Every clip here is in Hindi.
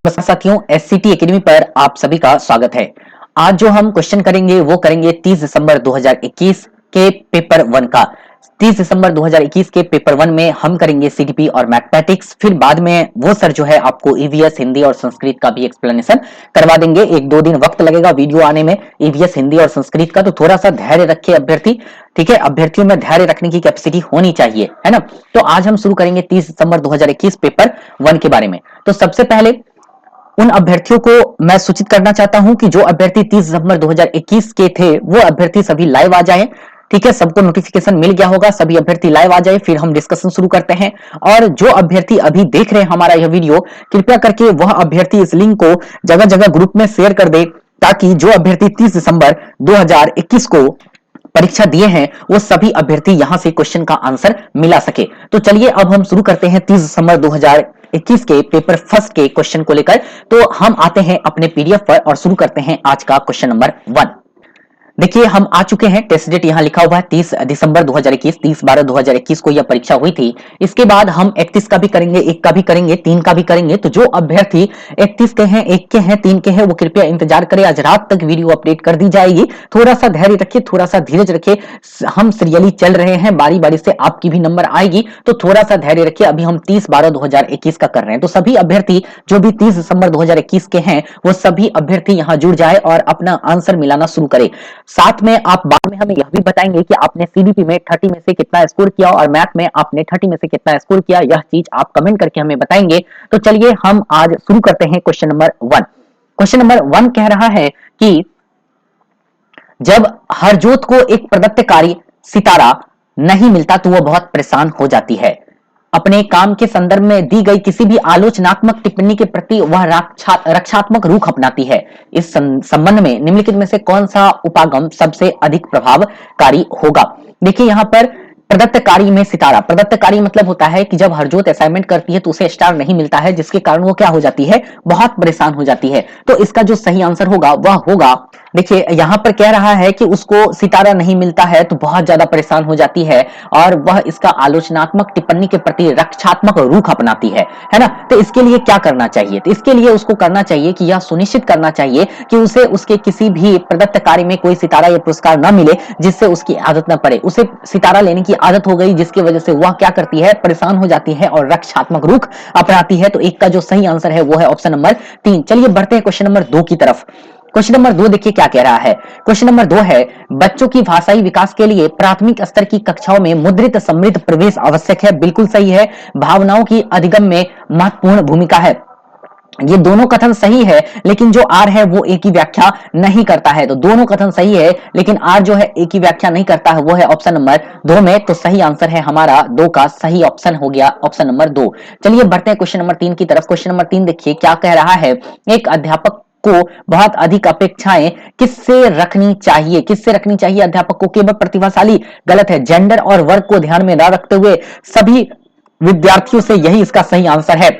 साथियों, एससीटी एकेडमी पर आप सभी का स्वागत है। आज जो हम क्वेश्चन करेंगे वो करेंगे 30 दिसंबर 2021 के पेपर 1 का। 30 दिसंबर 2021 के पेपर 1 में हम करेंगे सीडीपी और मैथमेटिक्स, फिर बाद में वो सर जो है आपको ईवीएस हिंदी और संस्कृत का भी एक्सप्लेनेशन करवा देंगे। 1-2 दिन वक्त लगेगा वीडियो आने में ईवीएस हिंदी और संस्कृत का, तो थोड़ा सा धैर्य रखे अभ्यर्थी। ठीक है, अभ्यर्थियों में धैर्य रखने की कैपेसिटी होनी चाहिए, है ना। तो आज हम शुरू करेंगे 30 दिसंबर 2021 पेपर 1 के बारे में। तो सबसे पहले उन अभ्यर्थियों को मैं सूचित करना चाहता हूं कि जो अभ्यर्थी 30 दिसंबर 2021 के थे वो अभ्यर्थी सभी लाइव आ जाएं। ठीक है, सबको नोटिफिकेशन मिल गया होगा, सभी अभ्यर्थी लाइव आ जाए, फिर हम डिस्कशन शुरू करते हैं। और जो अभ्यर्थी अभी देख रहे हैं हमारा यह वीडियो, कृपया करके वह अभ्यर्थी इस लिंक को जगह जगह ग्रुप में शेयर कर दे, ताकि जो अभ्यर्थी 30 दिसंबर 2021 को परीक्षा दिए हैं वो सभी अभ्यर्थी यहां से क्वेश्चन का आंसर मिला सके। तो चलिए अब हम शुरू करते हैं 30 दिसंबर 2021 के पेपर फर्स्ट के क्वेश्चन को लेकर। तो हम आते हैं अपने पीडीएफ पर और शुरू करते हैं आज का क्वेश्चन नंबर 1। देखिए हम आ चुके हैं, टेस्ट डेट यहाँ लिखा हुआ है 30 दिसंबर 2021, 30/12/2021 को यह परीक्षा हुई थी। इसके बाद हम 31 का भी करेंगे, 1 का भी करेंगे, 3 का भी करेंगे। तो जो अभ्यर्थी 31 के हैं, 1 के हैं, 3 के हैं, वो कृपया इंतजार करें, आज रात तक वीडियो अपडेट कर दी जाएगी। थोड़ा सा धैर्य रखिए, थोड़ा सा धीरज रखिए, हम सीरियली चल रहे हैं, बारी बारी से आपकी भी नंबर आएगी, तो थोड़ा सा धैर्य रखिए। अभी हम 30/12/2021 का कर रहे हैं, तो सभी अभ्यर्थी जो भी 30 दिसंबर 2021 के हैं वो सभी अभ्यर्थी यहाँ जुड़ जाए और अपना आंसर मिलाना शुरू करें। साथ में आप बाद में हमें यह भी बताएंगे कि आपने सीडीपी में 30 में से कितना स्कोर किया और मैथ में आपने 30 में से कितना स्कोर किया, यह चीज आप कमेंट करके हमें बताएंगे। तो चलिए हम आज शुरू करते हैं क्वेश्चन नंबर 1। क्वेश्चन नंबर 1 कह रहा है कि जब हरजोत को एक प्रदत्त कार्य सितारा नहीं मिलता तो वह बहुत परेशान हो जाती है। अपने काम के संदर्भ में दी गई किसी भी आलोचनात्मक टिप्पणी के प्रति वह रक्षात्मक रुख अपनाती है। इस संबंध में निम्नलिखित में से कौन सा उपागम सबसे अधिक प्रभावकारी होगा। देखिए यहाँ पर प्रदत्त कार्य में सितारा, प्रदत्त कार्य मतलब होता है कि जब हरजोत असाइनमेंट करती है तो उसे स्टार नहीं मिलता है, जिसके कारण वो क्या हो जाती है, बहुत परेशान हो जाती है। तो इसका जो सही आंसर होगा वह होगा, देखिए यहां पर कह रहा है कि उसको सितारा नहीं मिलता है तो बहुत ज्यादा परेशान हो जाती है और वह इसका आलोचनात्मक टिप्पणी के प्रति रक्षात्मक रुख अपनाती है ना। तो इसके लिए क्या करना चाहिए, तो इसके लिए उसको करना चाहिए कि यह सुनिश्चित करना चाहिए कि उसे उसके किसी भी प्रदत्त कार्य में कोई सितारा या पुरस्कार न मिले जिससे उसकी आदत न पड़े। उसे सितारा लेने की आदत हो गई जिसकी वजह से वह क्या करती है, परेशान हो जाती है और रक्षात्मक रुख अपनाती है। तो एक का जो सही आंसर है वो है ऑप्शन नंबर 3। चलिए बढ़ते हैं क्वेश्चन नंबर 2 की तरफ। क्वेश्चन नंबर 2 देखिए क्या कह रहा है। क्वेश्चन नंबर 2 है, बच्चों की भाषाई विकास के लिए प्राथमिक स्तर की कक्षाओं में मुद्रित समृद्ध प्रवेश आवश्यक है। बिल्कुल सही है, भावनाओं की अधिगम में महत्वपूर्ण भूमिका है। ये दोनों कथन सही है, लेकिन जो आर है वो एक की व्याख्या नहीं करता है। तो दोनों कथन सही है लेकिन आर जो है एक की व्याख्या नहीं करता है, वो है ऑप्शन नंबर 2 में। तो सही आंसर है हमारा 2 का सही ऑप्शन हो गया ऑप्शन नंबर 2। चलिए बढ़ते हैं क्वेश्चन नंबर 3 की तरफ। क्वेश्चन नंबर 3 देखिए क्या कह रहा है, एक अध्यापक को बहुत अधिक अपेक्षाएं किससे रखनी चाहिए, किससे रखनी चाहिए अध्यापक को, केवल प्रतिभाशाली, गलत है, जेंडर और वर्ग को ध्यान में न रखते हुए सभी विद्यार्थियों से, यही इसका सही आंसर है।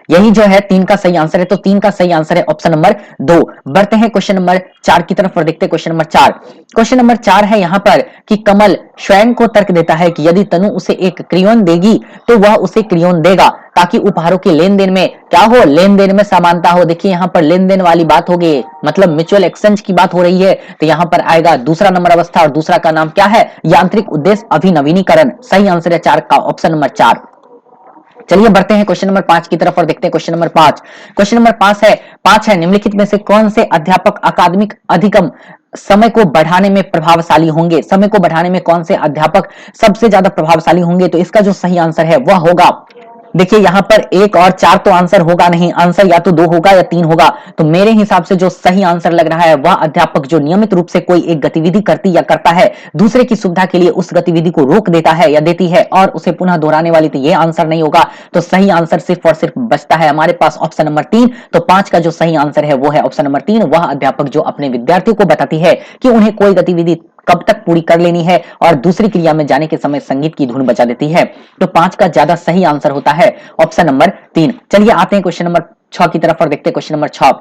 यही जो है 3 का सही आंसर है। तो 3 का सही आंसर है ऑप्शन नंबर 2। बढ़ते हैं क्वेश्चन नंबर 4 की तरफ और देखते हैं क्वेश्चन नंबर 4। क्वेश्चन नंबर 4 है यहाँ पर कि कमल स्वयं को तर्क देता है कि यदि तनु उसे एक क्रियोन देगी तो वह उसे क्रियोन देगा ताकि उपहारों के लेन देन में क्या हो, लेन देन में समानता हो। देखिए यहाँ पर लेन देन वाली बात हो गई, मतलब म्यूचुअल एक्सचेंज की बात हो रही है। तो यहाँ पर आएगा दूसरा नंबर अवस्था और दूसरा का नाम क्या है, यांत्रिक उद्देश्य अभिनवीनीकरण। सही आंसर है 4 का ऑप्शन नंबर 4। चलिए बढ़ते हैं क्वेश्चन नंबर 5 की तरफ और देखते हैं क्वेश्चन नंबर 5। क्वेश्चन नंबर 5 है निम्नलिखित में से कौन से अध्यापक अकादमिक अधिगम समय को बढ़ाने में प्रभावशाली होंगे। समय को बढ़ाने में कौन से अध्यापक सबसे ज्यादा प्रभावशाली होंगे। तो इसका जो सही आंसर है वह होगा, देखिए यहाँ पर 1 और 4 तो आंसर होगा नहीं, आंसर या तो 2 होगा या 3 होगा। तो मेरे हिसाब से जो सही आंसर लग रहा है वह अध्यापक जो नियमित रूप से कोई एक गतिविधि करती या करता है, दूसरे की सुविधा के लिए उस गतिविधि को रोक देता है या देती है और उसे पुनः दोहराने वाली, तो ये आंसर नहीं होगा। तो सही आंसर सिर्फ और सिर्फ बचता है हमारे पास ऑप्शन नंबर 3। तो 5 का जो सही आंसर है वो है ऑप्शन नंबर 3। वह अध्यापक जो अपने विद्यार्थियों को बताती है कि उन्हें कोई गतिविधि कब तक पूरी कर लेनी है और दूसरी क्रिया में जाने के समय संगीत की धुन बजा देती है। तो 5 का ज्यादा सही आंसर होता है ऑप्शन नंबर 3। चलिए आते हैं क्वेश्चन नंबर 6 की तरफ और देखते हैं क्वेश्चन नंबर 6।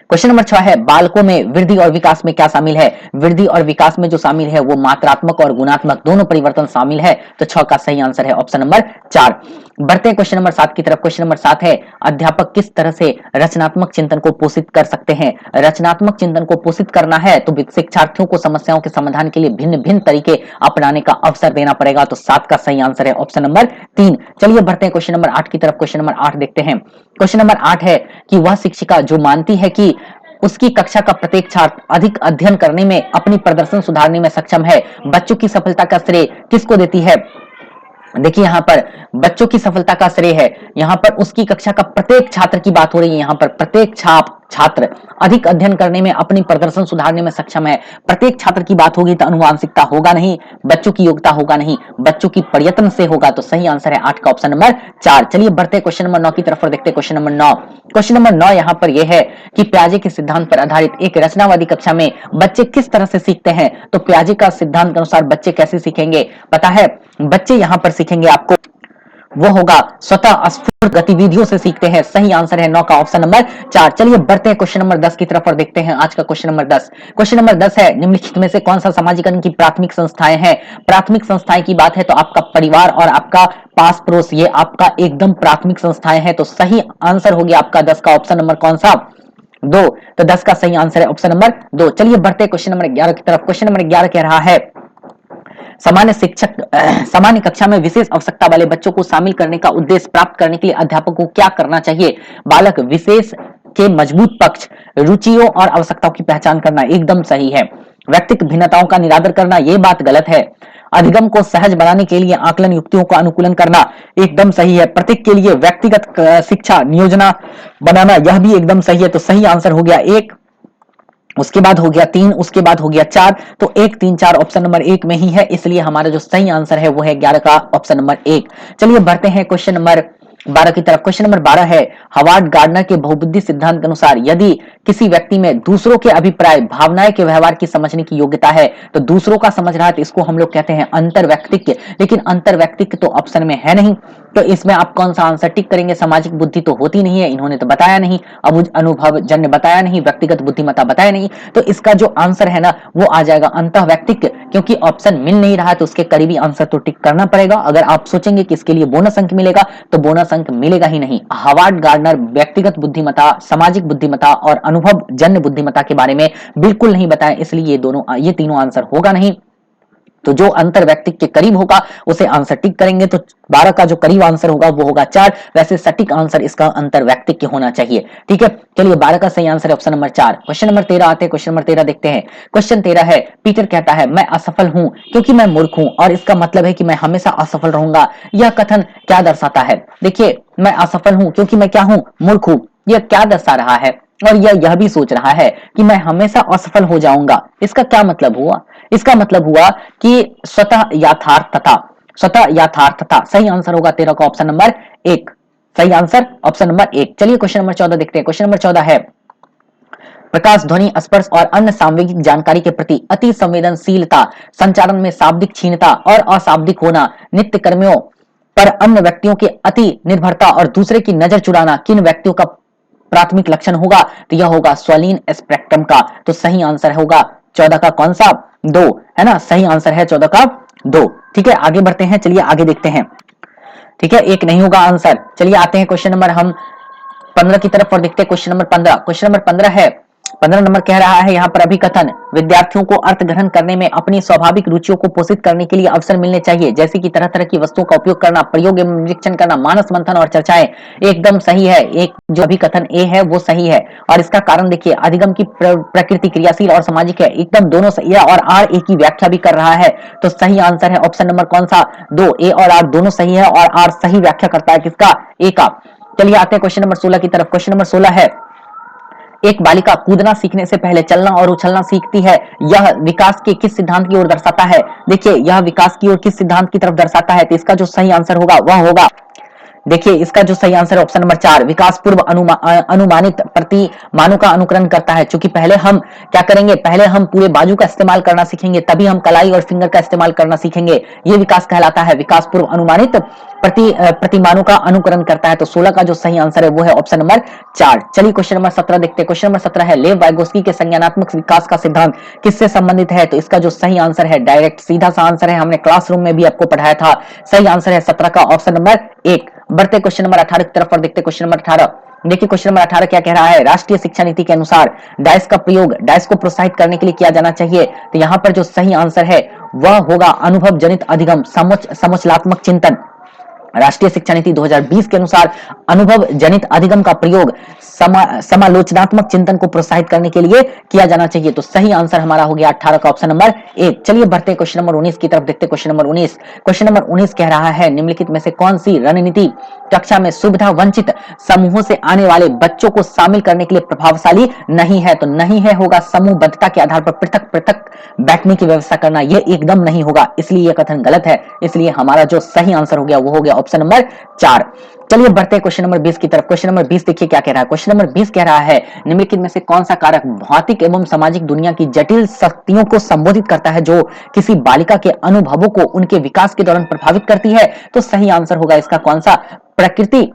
क्वेश्चन नंबर 6 है, बालकों में वृद्धि और विकास में क्या शामिल है। वृद्धि और विकास में जो शामिल है वो मात्रात्मक और गुणात्मक दोनों परिवर्तन शामिल है। तो 6 का सही आंसर है ऑप्शन नंबर 4। बढ़ते हैं क्वेश्चन नंबर 7 की तरफ। क्वेश्चन नंबर 7 है, अध्यापक किस तरह से रचनात्मक चिंतन को पोषित कर सकते हैं। रचनात्मक चिंतन को पोषित करना है तो शिक्षार्थियों को समस्याओं के समाधान के लिए भिन्न भिन्न तरीके अपनाने का अवसर देना पड़ेगा। तो 7 का सही आंसर है ऑप्शन नंबर 3। चलिए बढ़ते हैं क्वेश्चन नंबर 8 की तरफ। क्वेश्चन नंबर 8 देखते हैं। क्वेश्चन नंबर 8 है कि वह शिक्षिका जो मानती है कि उसकी कक्षा का प्रत्येक छात्र अधिक अध्ययन करने में, अपनी प्रदर्शन सुधारने में सक्षम है, बच्चों की सफलता का श्रेय किसको देती है। देखिए यहां पर बच्चों की सफलता का श्रेय है, यहां पर उसकी कक्षा का प्रत्येक छात्र की बात हो रही है। यहां पर प्रत्येक छात्र अधिक अध्ययन करने में, अपनी प्रदर्शन सुधारने में सक्षम है। प्रत्येक छात्र की बात होगी तो अनुवांशिकता होगा नहीं, बच्चों की योग्यता होगा नहीं, बच्चों की प्रयत्न से होगा। तो सही आंसर है 8 का ऑप्शन नंबर 4। चलिए बढ़ते हैं क्वेश्चन नंबर 9 की तरफ और देखते हैं क्वेश्चन नंबर 9। क्वेश्चन नंबर 9 यहां पर यह है कि पियाजे के सिद्धांत पर आधारित एक रचनावादी कक्षा में बच्चे किस तरह से सीखते हैं। तो पियाजे का सिद्धांत के अनुसार बच्चे कैसे सीखेंगे, पता है बच्चे यहां पर सीखेंगे आपको, वो होगा स्वतः स्फूर्त गतिविधियों से सीखते हैं। सही आंसर है 9 का ऑप्शन नंबर 4। चलिए बढ़ते हैं क्वेश्चन नंबर 10 की तरफ और देखते हैं आज का क्वेश्चन नंबर 10। क्वेश्चन नंबर 10 है, निम्नलिखित में से कौन सा समाजीकरण की प्राथमिक संस्थाएं हैं। प्राथमिक संस्थाएं की बात है तो आपका परिवार और आपका पास पड़ोस, ये आपका एकदम प्राथमिक संस्थाएं हैं। तो सही आंसर हो गया आपका 10 का ऑप्शन नंबर कौन सा, 2। तो 10 का सही आंसर है ऑप्शन नंबर 2। चलिए बढ़ते हैं क्वेश्चन नंबर 11 की तरफ। क्वेश्चन नंबर 11 कह रहा है, सामान्य कक्षा में विशेष आवश्यकता वाले बच्चों को शामिल करने का उद्देश्य प्राप्त करने के लिए अध्यापक को क्या करना चाहिए। बालक विशेष के मजबूत पक्ष, रुचियों और आवश्यकताओं की पहचान करना, एकदम सही है। व्यक्तिगत भिन्नताओं का निरादर करना, यह बात गलत है। अधिगम को सहज बनाने के लिए आकलन युक्तियों का अनुकूलन करना, एकदम सही है। प्रत्येक के लिए व्यक्तिगत शिक्षा नियोजना बनाना, यह भी एकदम सही है। तो सही आंसर हो गया 1, उसके बाद हो गया 3, उसके बाद हो गया 4। तो 1 3 4 ऑप्शन नंबर 1 में ही है, इसलिए हमारा जो सही आंसर है वो है 11 का ऑप्शन नंबर 1। चलिए बढ़ते हैं क्वेश्चन नंबर 12 की तरफ। क्वेश्चन नंबर 12 है, हार्वर्ड गार्डनर के बहुबुद्धि सिद्धांत के अनुसार यदि किसी व्यक्ति में दूसरों के अभिप्राय, भावनाएं के व्यवहार की समझने की योग्यता है, तो दूसरों का समझ रहा है तो इसको हम लोग कहते हैं अंतर्वैयक्तिक। लेकिन अंतर्वैयक्तिक तो ऑप्शन में है नहीं, तो इसमें आप कौन सा आंसर टिक करेंगे। सामाजिक बुद्धि तो होती नहीं है, इन्होंने तो बताया नहीं, अब अनुभव जन्य बताया नहीं, व्यक्तिगत बुद्धिमत्ता बताया नहीं। तो इसका जो आंसर है ना वो आ जाएगा अंतःवैयक्तिक, क्योंकि ऑप्शन मिल नहीं रहा है तो उसके करीबी आंसर तो टिक करना पड़ेगा। अगर आप सोचेंगे कि इसके लिए बोनस अंक मिलेगा तो बोनस अंक मिलेगा ही नहीं। हार्वर्ड गार्डनर व्यक्तिगत बुद्धिमत्ता, सामाजिक बुद्धिमत्ता और अनुभव जन्य बुद्धिमत्ता के बारे में बिल्कुल नहीं बताया, इसलिए ये तीनों आंसर होगा नहीं। तो जो अंतर व्यक्तिक के करीब होगा उसे आंसर टिक करेंगे। तो 12 का जो करीब आंसर होगा वो होगा 4। वैसे सटीक आंसर इसका अंतर व्यक्तिक के होना चाहिए। ठीक है, चलिए 12 का सही आंसर है ऑप्शन नंबर 4। क्वेश्चन नंबर 13 आते हैं। क्वेश्चन नंबर 13 देखते हैं। क्वेश्चन 13 है, पीटर कहता है मैं असफल हूं क्योंकि मैं मूर्ख हूं और इसका मतलब है कि मैं हमेशा असफल रहूंगा। यह कथन क्या दर्शाता है। देखिए, मैं असफल हूं क्योंकि मैं क्या हूं, मूर्ख हूं, यह क्या दर्शा रहा है। और यह भी सोच रहा है कि मैं हमेशा असफल हो जाऊंगा। इसका क्या मतलब हुआ, इसका मतलब हुआ कि स्वतः यथार्थता, स्वतः यथार्थता। सही आंसर होगा 13 का ऑप्शन नंबर 1। सही आंसर ऑप्शन नंबर 1। चलिए क्वेश्चन नंबर 14 देखते हैं। क्वेश्चन नंबर 14 है, प्रकाश, ध्वनि, स्पर्श और अन्य सामग्रिक जानकारी के प्रति अति संवेदनशीलता, संचारण में शाब्दिक क्षीणता और अशाब्दिक होना, नित्य कर्मियों पर अन्य व्यक्तियों की अति निर्भरता और दूसरे की नजर चुराना किन व्यक्तियों का प्राथमिक लक्षण होगा। तो यह होगा स्वलीन स्पेक्ट्रम का। तो सही आंसर होगा 14 का कौन सा, 2 है ना। सही आंसर है 14 का 2। ठीक है, आगे बढ़ते हैं। चलिए आगे देखते हैं। ठीक है, एक नहीं होगा आंसर। चलिए आते हैं क्वेश्चन नंबर हम 15 की तरफ और देखते हैं क्वेश्चन नंबर 15। क्वेश्चन नंबर 15 है, 15 नंबर कह रहा है यहाँ पर अभिकथन, विद्यार्थियों को अर्थ ग्रहण करने में अपनी स्वाभाविक रुचियों को पोषित करने के लिए अवसर मिलने चाहिए, जैसे कि तरह तरह की वस्तुओं का उपयोग करना, प्रयोग एवं निरीक्षण करना, मानस मंथन और चर्चाएं। एकदम सही है, एक जो अभिकथन ए है वो सही है। और इसका कारण देखिए, अधिगम की प्रकृति क्रियाशील और सामाजिक है, एकदम दोनों सही है। और आर ए की व्याख्या भी कर रहा है। तो सही आंसर है ऑप्शन नंबर कौन सा, 2। ए और आर दोनों सही है और आर सही व्याख्या करता है किसका, ए का। चलिए आते हैं क्वेश्चन नंबर 16 की तरफ। क्वेश्चन नंबर 16 है, एक बालिका कूदना सीखने से पहले चलना और उछलना सीखती है, यह विकास के किस सिद्धांत की ओर दर्शाता है। देखिए, यह विकास की ओर किस सिद्धांत की तरफ दर्शाता है। तो इसका जो सही आंसर होगा वह होगा, देखिए इसका जो सही आंसर है ऑप्शन नंबर 4, विकास पूर्व अनुमानित प्रतिमानों का अनुकरण करता है। क्योंकि पहले हम क्या करेंगे, पहले हम पूरे बाजू का इस्तेमाल करना सीखेंगे, तभी हम कलाई और फिंगर का इस्तेमाल करना सीखेंगे। ये विकास कहलाता है, विकास पूर्व अनुमानित प्रतिमानों का अनुकरण करता है। तो 16 का जो सही आंसर है वो है ऑप्शन नंबर 4। चलिए क्वेश्चन नंबर 17 देखते हैं। क्वेश्चन नंबर 17 है, लेव वाइगोस्की के संज्ञानात्मक विकास का सिद्धांत किससे संबंधित है। तो इसका जो सही आंसर है, डायरेक्ट सीधा सा आंसर है, हमने क्लासरूम में भी आपको पढ़ाया था। सही आंसर है 17 का ऑप्शन नंबर 1, बढ़ते क्वेश्चन नंबर 18 की तरफ और देखते क्वेश्चन नंबर 18। देखिए क्वेश्चन नंबर 18 क्या कह रहा है, राष्ट्रीय शिक्षा नीति के अनुसार डाइस का प्रयोग डाइस को प्रोत्साहित करने के लिए किया जाना चाहिए। तो यहां पर जो सही आंसर है वह होगा अनुभव जनित अधिगम समोच्चलात्मक चिंतन। राष्ट्रीय शिक्षा नीति 2020 के अनुसार अनुभव जनित अधिगम का प्रयोग समालोचनात्मक चिंतन को प्रोत्साहित करने के लिए किया जाना चाहिए। तो सही आंसर हमारा हो गया 18 का ऑप्शन नंबर 1। चलिए बढ़ते हैं क्वेश्चन नंबर 19 की तरफ, देखते क्वेश्चन नंबर 19। क्वेश्चन नंबर 19 कह रहा है, निम्नलिखित में से कौन सी रणनीति कक्षा में सुविधा वंचित समूहों से आने वाले बच्चों को शामिल करने के लिए प्रभावशाली नहीं है। तो नहीं है होगा समूहबद्धता के आधार पर पृथक पृथक बैठने की व्यवस्था करना, यह एकदम नहीं होगा, इसलिए यह कथन गलत है। इसलिए हमारा जो सही आंसर हो गया वो हो गया ऑप्शन नंबर 4। चलिए बढ़ते हैं क्वेश्चन नंबर 20 की तरफ। क्वेश्चन नंबर 20 देखिए क्या कह रहा है। क्वेश्चन नंबर 20 कह रहा है, निम्नलिखित में से कौन सा कारक भौतिक एवं सामाजिक दुनिया की जटिल शक्तियों को संबोधित करता है जो किसी बालिका के अनुभवों को उनके विकास के दौरान प्रभावित करती है। तो सही आंसर होगा इसका कौन सा, प्रकृति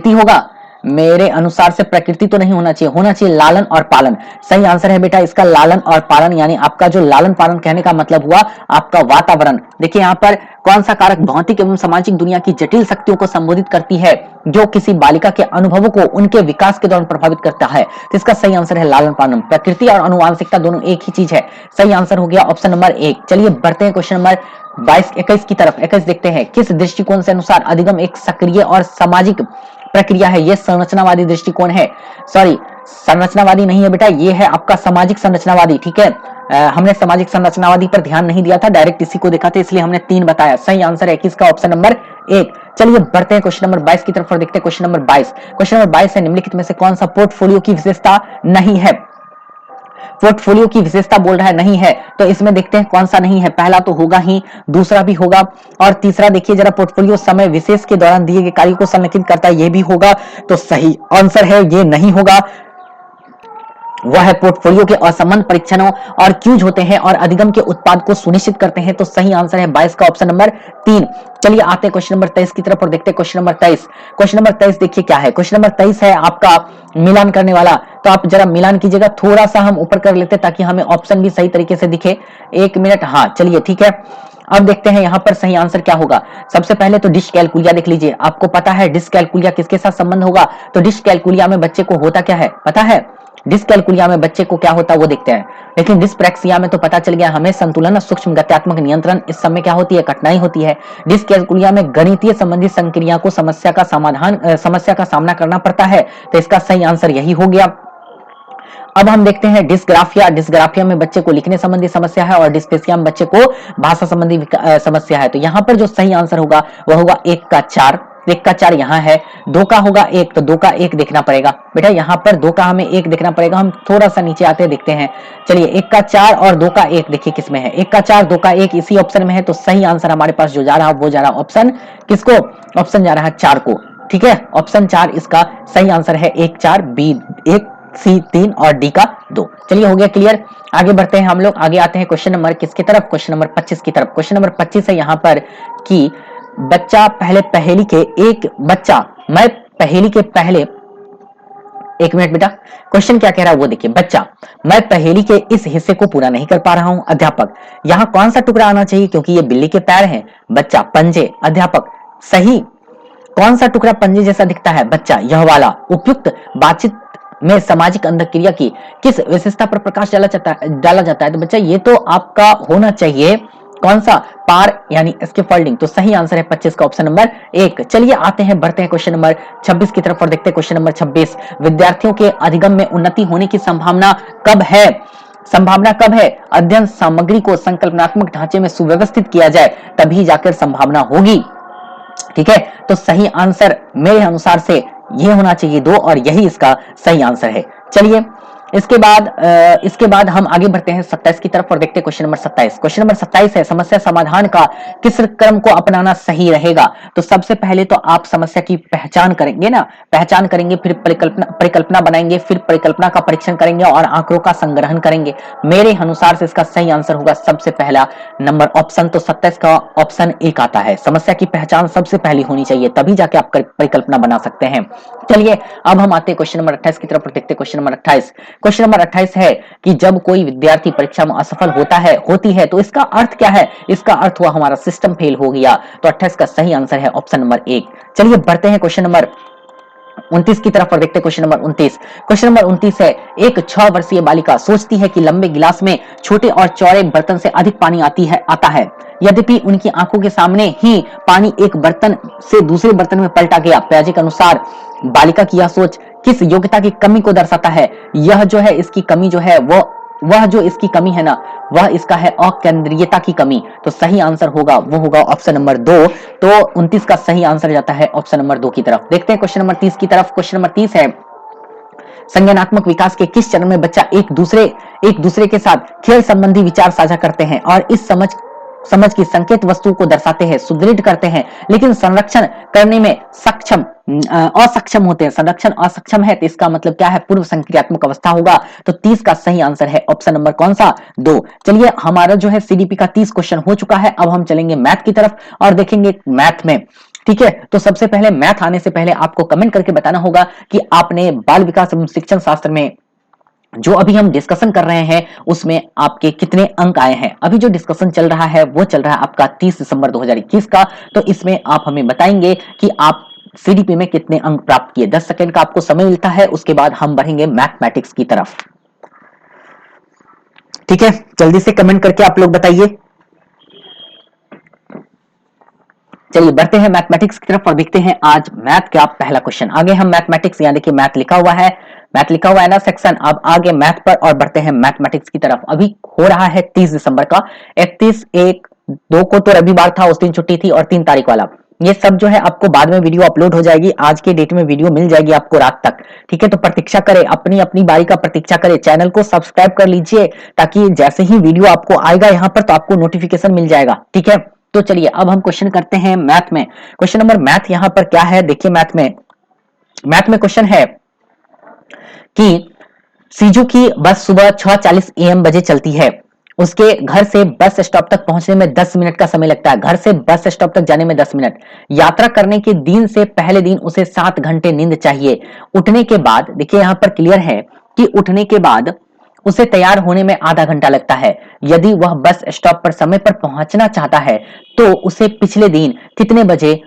होगा। मेरे अनुसार से प्रकृति तो नहीं होना चाहिए, होना चाहिए लालन और पालन। सही आंसर है बेटा इसका लालन और पालन, यानी आपका जो लालन पालन कहने का मतलब हुआ आपका वातावरण। देखिए यहाँ पर कौन सा कारक भौतिक एवं सामाजिक दुनिया की जटिल शक्तियों को संबोधित करती है जो किसी बालिका के अनुभवों को उनके विकास के दौरान प्रभावित करता है। तो इसका सही आंसर है लालन पालन। प्रकृति और अनुवांशिकता दोनों एक ही चीज है। सही आंसर हो गया ऑप्शन नंबर 1। चलिए बढ़ते हैं क्वेश्चन नंबर 21 की तरफ। 21 देखते हैं, किस दृष्टिकोण से अनुसार अधिगम एक सक्रिय और सामाजिक प्रक्रिया है। यह संरचनावादी दृष्टिकोण है, सॉरी संरचनावादी नहीं है बेटा, यह है आपका सामाजिक संरचनावादी। ठीक है, हमने सामाजिक संरचनावादी पर ध्यान नहीं दिया था, डायरेक्ट इसी को देखा था, इसलिए हमने 3 बताया। सही आंसर है 21 का ऑप्शन नंबर 1। चलिए बढ़ते हैं क्वेश्चन नंबर 22 की तरफ और देखते हैं क्वेश्चन नंबर 22। क्वेश्चन नंबर 22 है, निम्नलिखित में से कौन सा पोर्टफोलियो की विशेषता नहीं है। पोर्टफोलियो की विशेषता बोल रहा है नहीं है, तो इसमें देखते हैं कौन सा नहीं है। पहला तो होगा ही, दूसरा भी होगा, और तीसरा देखिए जरा, पोर्टफोलियो समय विशेष के दौरान दिए गए कार्यों को संरेखित करता है, यह भी होगा। तो सही आंसर है ये नहीं होगा, वह है पोर्टफोलियो के असंबंध परीक्षणों और क्यूज होते हैं और अधिगम के उत्पाद को सुनिश्चित करते हैं। तो सही आंसर है 22 का ऑप्शन नंबर 3। चलिए आते हैं क्वेश्चन नंबर 23 की तरफ और देखते हैं क्वेश्चन नंबर 23। क्वेश्चन नंबर 23 देखिए क्या है। क्वेश्चन नंबर 23 है आपका मिलान करने वाला, तो आप जरा मिलान कीजिएगा, थोड़ा सा हम ऊपर कर लेते ताकि हमें ऑप्शन भी सही तरीके से दिखे। 1 मिनट, हाँ चलिए ठीक है। अब देखते हैं यहाँ पर सही आंसर क्या होगा। सबसे पहले तो डिस्कैलकुलिया देख लीजिए, आपको पता है डिस्कैलकुलिया किसके साथ संबंध होगा। तो डिस्कैलकुलिया में बच्चे को होता क्या है पता है, डिस्कैलकुलिया में बच्चे को क्या होता है वो देखते हैं। लेकिन डिस्प्रैक्सिया में तो पता चल गया हमें, संतुलन और सूक्ष्म गत्यात्मक नियंत्रण, इस समय क्या होती है कठिनाई होती है। डिस्कैलकुलिया में गणितीय संबंधित संक्रिया को समस्या का सामना करना पड़ता है। तो इसका सही आंसर यही हो गया। अब हम देखते हैं डिस्ग्राफिया में बच्चे को लिखने संबंधी समस्या है और डिस्पेसिया में बच्चे को भाषा संबंधी समस्या है। तो यहाँ पर जो सही आंसर होगा वह होगा 1 का 4। 1 का 4 यहाँ है, 2 का होगा 1, तो 2 का 1 देखना पड़ेगा बेटा, यहाँ पर 2 का हमें 1 देखना पड़ेगा। हम थोड़ा सा नीचे आते देखते हैं। चलिए 1 का 4 और 2 का 1 देखिए किस में है, 1 का 4 2 का 1 इसी ऑप्शन में है। तो सही आंसर हमारे पास जो जा रहा है वो जा रहा है ऑप्शन किसको, ऑप्शन जा रहा है 4 को। ठीक है, ऑप्शन 4 इसका सही आंसर है। 1 4 बी 1 सी 3 और डी का 2। चलिए हो गया क्लियर। आगे बढ़ते हैं हम लोग, आगे आते हैं क्वेश्चन नंबर किसकी तरफ, क्वेश्चन नंबर 25 की तरफ। क्वेश्चन नंबर 25 है यहाँ पर कि बच्चा पहले पहेली के एक बच्चा मैं पहेली के पहले, 1 मिनट बेटा, क्वेश्चन क्या कह रहा है वो देखिए। बच्चा मैं पहेली के इस हिस्से को पूरा नहीं कर पा रहा हूं। अध्यापक यहाँ कौन सा टुकड़ा आना चाहिए क्योंकि ये बिल्ली के पैर हैं। बच्चा पंजे। अध्यापक सही, कौन सा टुकड़ा पंजे जैसा दिखता है। बच्चा यह वाला। उपयुक्त बातचीत में सामाजिक अंतःक्रिया की किस विशेषता पर प्रकाश डाला जाता है। तो बच्चा ये तो आपका होना चाहिए कौन सा, पार यानी स्कैफोल्डिंग। तो सही आंसर है 25 का ऑप्शन नंबर 1। चलिए आते हैं बढ़ते हैं क्वेश्चन नंबर 26 की तरफ और देखते हैं क्वेश्चन नंबर 26। विद्यार्थियों के अधिगम में उन्नति होने की संभावना कब है। संभावना कब है, अध्ययन सामग्री को संकल्पनात्मक ढांचे में सुव्यवस्थित किया जाए तभी जाकर संभावना होगी। ठीक है, तो सही आंसर मेरे अनुसार से ये होना चाहिए 2 और यही इसका सही आंसर है। चलिए इसके बाद हम आगे बढ़ते हैं 27 की तरफ और देखते हैं क्वेश्चन नंबर 27। क्वेश्चन नंबर 27 है समस्या समाधान का किस क्रम को अपनाना सही रहेगा। तो सबसे पहले तो आप समस्या की पहचान करेंगे ना, पहचान करेंगे, फिर परिकल्पना बनाएंगे, फिर परिकल्पना का परीक्षण करेंगे और आंकड़ों का संग्रहण करेंगे। मेरे अनुसार से इसका सही आंसर होगा सबसे पहला नंबर ऑप्शन, तो 27 का ऑप्शन 1 आता है। समस्या की पहचान सबसे पहली होनी चाहिए तभी जाके आप परिकल्पना बना सकते हैं। चलिए अब हम आते हैं क्वेश्चन नंबर 28 की तरफ और देखते हैं क्वेश्चन नंबर 28। क्वेश्चन नंबर 28 है कि जब कोई विद्यार्थी परीक्षा में असफल होती है तो इसका अर्थ क्या है? इसका अर्थ हुआ हमारा सिस्टम फेल हो गया। तो 28 का सही आंसर है ऑप्शन नंबर 1। चलिए बढ़ते हैं क्वेश्चन नंबर 29 की तरफ और देखते हैं क्वेश्चन नंबर 29। क्वेश्चन नंबर 29 है, एक 6 वर्षीय बालिका सोचती है कि लंबे गिलास में छोटे और चौड़े बर्तन से अधिक पानी आता है। यद्यपि उनकी आंखों के सामने ही पानी एक बर्तन से दूसरे बर्तन में पलटा गया। पियाजे के अनुसार बालिका की यह सोच किस योग्यता की कमी को दर्शाता है? यह जो है इसकी कमी जो है वह जो इसकी कमी है ना, वह इसका है अकेंद्रीयता की कमी। तो सही आंसर होगा वो होगा ऑप्शन नंबर 2। तो 29 का सही आंसर जाता है ऑप्शन नंबर 2 की तरफ। देखते हैं क्वेश्चन नंबर 30 की तरफ। क्वेश्चन नंबर 30 है, संज्ञानात्मक विकास के किस चरण में बच्चा एक दूसरे के साथ खेल संबंधी विचार साझा करते हैं और इस समझ की संकेत वस्तु को दर्शाते हैं, सुदृढ़ करते हैं, लेकिन संरक्षण करने में असक्षम होते हैं। संरक्षण असक्षम है तो इसका मतलब क्या है? पूर्व संक्रियात्मक अवस्था होगा। तो 30 का सही आंसर है ऑप्शन नंबर कौन सा? 2। चलिए हमारा जो है सीडीपी का 30 क्वेश्चन हो चुका है। अब हम चलेंगे मैथ की तरफ और देखेंगे मैथ में, ठीक है। तो सबसे पहले मैथ आने से पहले आपको कमेंट करके बताना होगा कि आपने बाल विकास एवं शिक्षण शास्त्र में जो अभी हम डिस्कशन कर रहे हैं उसमें आपके कितने अंक आए हैं। अभी जो डिस्कशन चल रहा है वो चल रहा है आपका 30 दिसंबर 2021 का। तो इसमें आप हमें बताएंगे कि आप सीडीपी में कितने अंक प्राप्त किए। 10 सेकंड का आपको समय मिलता है, उसके बाद हम बढ़ेंगे मैथमेटिक्स की तरफ, ठीक है। जल्दी से कमेंट करके आप लोग बताइए। चलिए बढ़ते हैं मैथमेटिक्स की तरफ और देखते हैं आज मैथ का पहला क्वेश्चन। आगे हम मैथमेटिक्स, यहाँ देखिए मैथ लिखा हुआ है ना सेक्शन। अब आगे मैथ पर और बढ़ते हैं मैथमेटिक्स की तरफ। अभी हो रहा है 30 दिसंबर का। 31, 1, 2 को तो रविवार था, उस दिन छुट्टी थी, और 3 तारीख वाला ये सब जो है आपको बाद में वीडियो अपलोड हो जाएगी। आज के डेट में वीडियो मिल जाएगी आपको रात तक, ठीक है। तो प्रतीक्षा करें, अपनी अपनी बारी का प्रतीक्षा करें। चैनल को सब्सक्राइब कर लीजिए ताकि जैसे ही वीडियो आपको आएगा यहाँ पर तो आपको नोटिफिकेशन मिल जाएगा, ठीक है। तो चलिए अब हम क्वेश्चन करते हैं मैथ में। क्वेश्चन नंबर मैथ यहाँ पर क्या है देखिए। मैथ में क्वेश्चन है कि सीजू की बस सुबह 6:40 AM बजे चलती है। उसके घर से बस स्टॉप तक पहुंचने में 10 मिनट का समय लगता है। घर से बस स्टॉप तक जाने में 10 मिनट। यात्रा करने के दिन से पहले दिन उसे 7 घंटे नींद चाहिए। उठने के बाद, देखिए यहां पर क्लियर है कि उठने के बाद उसे तैयार होने में आधा घंटा लगता है। यदि वह बस स्टॉप पर समय पर पहुंचना चाहता है तो उसे पिछले दिन कितने बजे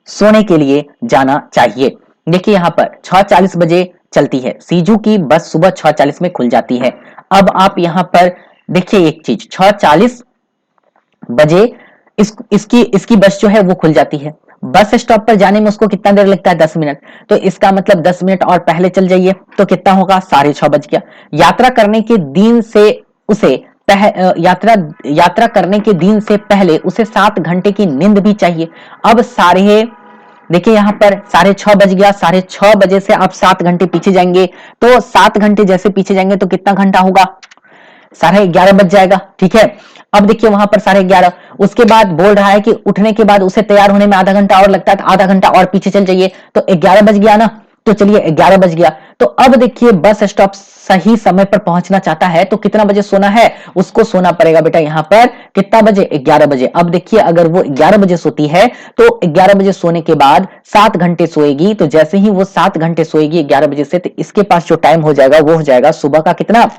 सोने के लिए जाना चाहिए? देखिए यहां पर 6:40 बजे चलती है, सीजू की बस सुबह 6:40 में खुल जाती है। अब आप यहां पर देखिए एक चीज, 6:40 बजे इसकी बस जो है वो खुल जाती है। बस स्टॉप पर जाने में उसको कितना देर लगता है? 10 मिनट। तो इसका मतलब 10 मिनट और पहले चल जाइए तो कितना होगा? 6:30 बज गया। यात्रा करने के दिन से उसे यात्रा करने के दिन से पहले उसे 7 घंटे की नींद भी चाहिए। अब देखिए यहां पर 6:30 बज गया। 6:30 बजे से आप 7 घंटे पीछे जाएंगे तो 7 घंटे जैसे पीछे जाएंगे तो कितना घंटा होगा? 11:30 बज जाएगा, ठीक है। अब देखिए वहां पर 11:30, उसके बाद बोल रहा है कि उठने के बाद उसे तैयार होने में आधा घंटा और लगता है, तो आधा घंटा और पीछे चल जाइए तो 11 बज गया ना। तो चलिए 11 बज गया। तो अब देखिए बस स्टॉप सही समय पर पहुंचना चाहता है तो कितना बजे सोना है? उसको सोना पड़ेगा बेटा यहाँ पर कितना बजे? 11 बजे। अब देखिए अगर वो 11 बजे सोती है तो 11 बजे सोने के बाद 7 घंटे सोएगी। तो जैसे ही वो 7 घंटे सोएगी 11 बजे से, तो इसके पास जो टाइम हो जाएगा वो हो जाएगा सुबह का कितना?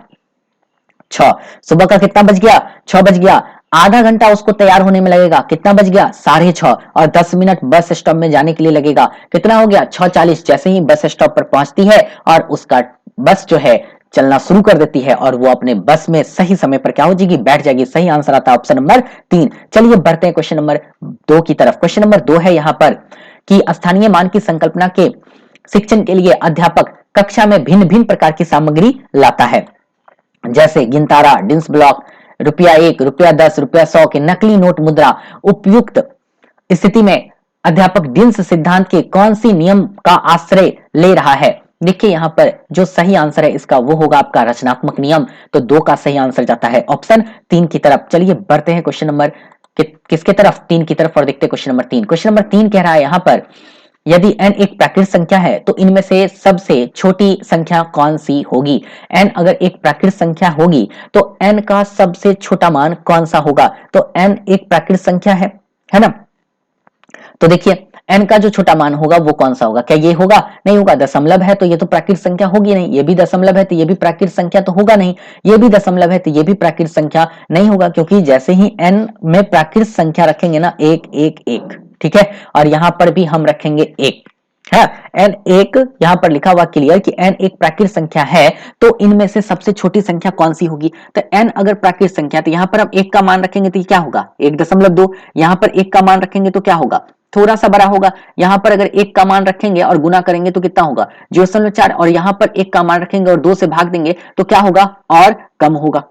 6। सुबह का कितना बज गया? 6 बज गया। आधा घंटा उसको तैयार होने में लगेगा, कितना बज गया? 6:30। और 10 मिनट बस स्टॉप में जाने के लिए लगेगा, कितना हो गया? 6:40। जैसे ही बस स्टॉप पर पहुंचती है और उसका बस जो है चलना शुरू कर देती है और वो अपने बस में सही समय पर क्या हो जाएगी? बैठ जाएगी। सही आंसर आता है ऑप्शन नंबर 3। चलिए बढ़ते हैं क्वेश्चन नंबर 2 की तरफ। क्वेश्चन नंबर 2 है यहाँ पर कि स्थानीय मान की संकल्पना के शिक्षण के लिए अध्यापक कक्षा में भिन्न भिन्न प्रकार की सामग्री लाता है, जैसे गिनतारा, डिंस ब्लॉक, ₹1, ₹10, ₹100 के नकली नोट, मुद्रा। उपयुक्त स्थिति में अध्यापक डिंस सिद्धांत के कौन सी नियम का आश्रय ले रहा है? देखिए यहाँ पर जो सही आंसर है इसका वो होगा आपका रचनात्मक नियम। तो 2 का सही आंसर जाता है ऑप्शन 3 की तरफ। चलिए बढ़ते हैं क्वेश्चन नंबर किसके तरफ? 3 की तरफ और देखते हैं क्वेश्चन नंबर 3। क्वेश्चन नंबर 3 कह रहा है यहाँ पर यदि n एक प्राकृतिक संख्या है तो इनमें से सबसे छोटी संख्या कौन सी होगी? n अगर एक प्राकृतिक संख्या होगी तो n का सबसे छोटा मान कौन सा होगा? तो n एक प्राकृतिक संख्या है ना। तो देखिए n का जो छोटा मान होगा वो कौन सा होगा? क्या ये होगा? नहीं होगा। दशमलव है तो ये तो प्राकृत संख्या होगी नहीं, ये भी दशमलव है तो ये भी प्राकृत संख्या तो होगा नहीं, ये भी दशमलव है तो ये भी प्राकृत संख्या नहीं होगा, क्योंकि जैसे ही n में प्राकृत संख्या रखेंगे ना, एक एक एक, ठीक है, और यहां पर भी हम रखेंगे एक, है n एक, यहां पर लिखा हुआ क्लियर कि n एक प्राकृत संख्या है, तो इनमें से सबसे छोटी संख्या कौन सी होगी? तो n अगर प्राकृत संख्या तो यहां पर हम एक का मान रखेंगे तो ये क्या होगा? 1.2। यहां पर एक का मान रखेंगे तो क्या होगा? थोड़ा सा बड़ा होगा। यहां पर अगर एक का मान रखेंगे और गुना करेंगे तो कितना होगा? 0.4। और यहां पर एक का मान रखेंगे और 2 से भाग देंगे तो क्या होगा? और कम होगा।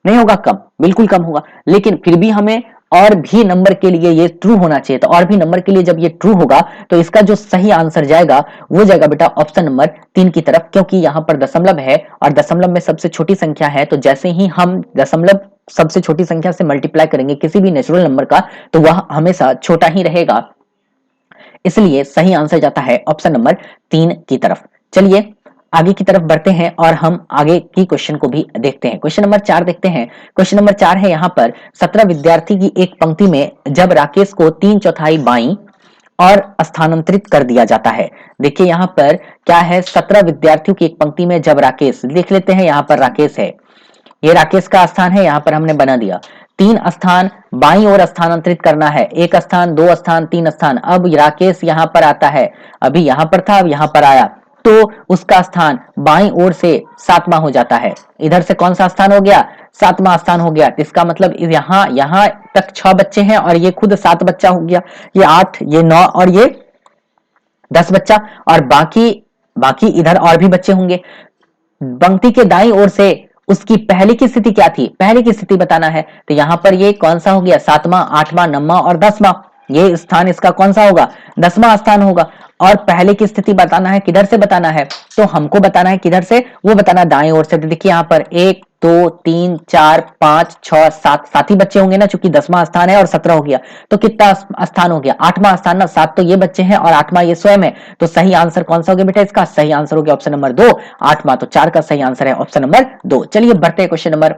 नहीं होगा कम, बिल्कुल कम होगा। लेकिन फिर भी हमें और भी नंबर के लिए ये ट्रू होना चाहिए, तो और भी नंबर के लिए जब ये ट्रू होगा तो इसका जो सही आंसर जाएगा वो जाएगा बेटा ऑप्शन नंबर 3 की तरफ, क्योंकि यहां पर दशमलव है और दशमलव में सबसे छोटी संख्या है, तो जैसे ही हम दशमलव सबसे छोटी संख्या से मल्टीप्लाई करेंगे किसी भी नेचुरल नंबर का, तो वह हमेशा छोटा ही रहेगा, इसलिए सही आंसर जाता है ऑप्शन नंबर 3 की तरफ। चलिए आगे की तरफ बढ़ते हैं और हम आगे की क्वेश्चन को भी देखते हैं। क्वेश्चन नंबर 4 देखते हैं। क्वेश्चन नंबर 4 है यहाँ पर 17 विद्यार्थी की एक पंक्ति में जब राकेश को 3/4 बाईं और स्थानांतरित कर दिया जाता है। देखिए यहाँ पर क्या है, 17 विद्यार्थियों की एक पंक्ति में जब राकेश, लिख लेते हैं, यहाँ पर राकेश है, ये राकेश का स्थान है, यहाँ पर हमने बना दिया। 3 स्थान बाईं ओर स्थानांतरित करना है, 1 स्थान, 2 स्थान, 3 स्थान। अब राकेश यहाँ पर आता है, अभी यहाँ पर था, अब यहाँ पर आया, तो उसका स्थान बाईं ओर से 7वां हो जाता है। इधर से कौन सा स्थान हो गया? 7वां स्थान हो गया। इसका मतलब यहाँ तक 6 बच्चे हैं और ये खुद 7 बच्चा हो गया, ये 8, ये 9 और ये 10 बच्चा, और बाकी इधर और भी बच्चे होंगे। पंक्ति के दाईं ओर से उसकी पहले की स्थिति क्या थी? पहले की स्थिति बताना है, तो यहां पर ये कौन सा हो गया? 7वां, 8वां, 9वां और 10वां। ये स्थान इसका कौन सा होगा? 10वां स्थान होगा। और पहले की स्थिति बताना है, किधर से बताना है? तो हमको बताना है किधर से, वो बताना दाएं ओर से। तो देखिए यहाँ पर 1 2 3 4 5 6 7, 7 ही बच्चे होंगे ना, चूंकि 10वां स्थान है और 17 हो गया, तो कितना स्थान हो गया? 8वां स्थान ना, 7 तो ये बच्चे हैं और 8वां ये स्वयं है, तो सही आंसर कौन सा हो गया बेटा? इसका सही आंसर हो गया ऑप्शन नंबर 2, 8वां। तो 4 का सही आंसर है ऑप्शन नंबर 2। चलिए बढ़ते हैं क्वेश्चन नंबर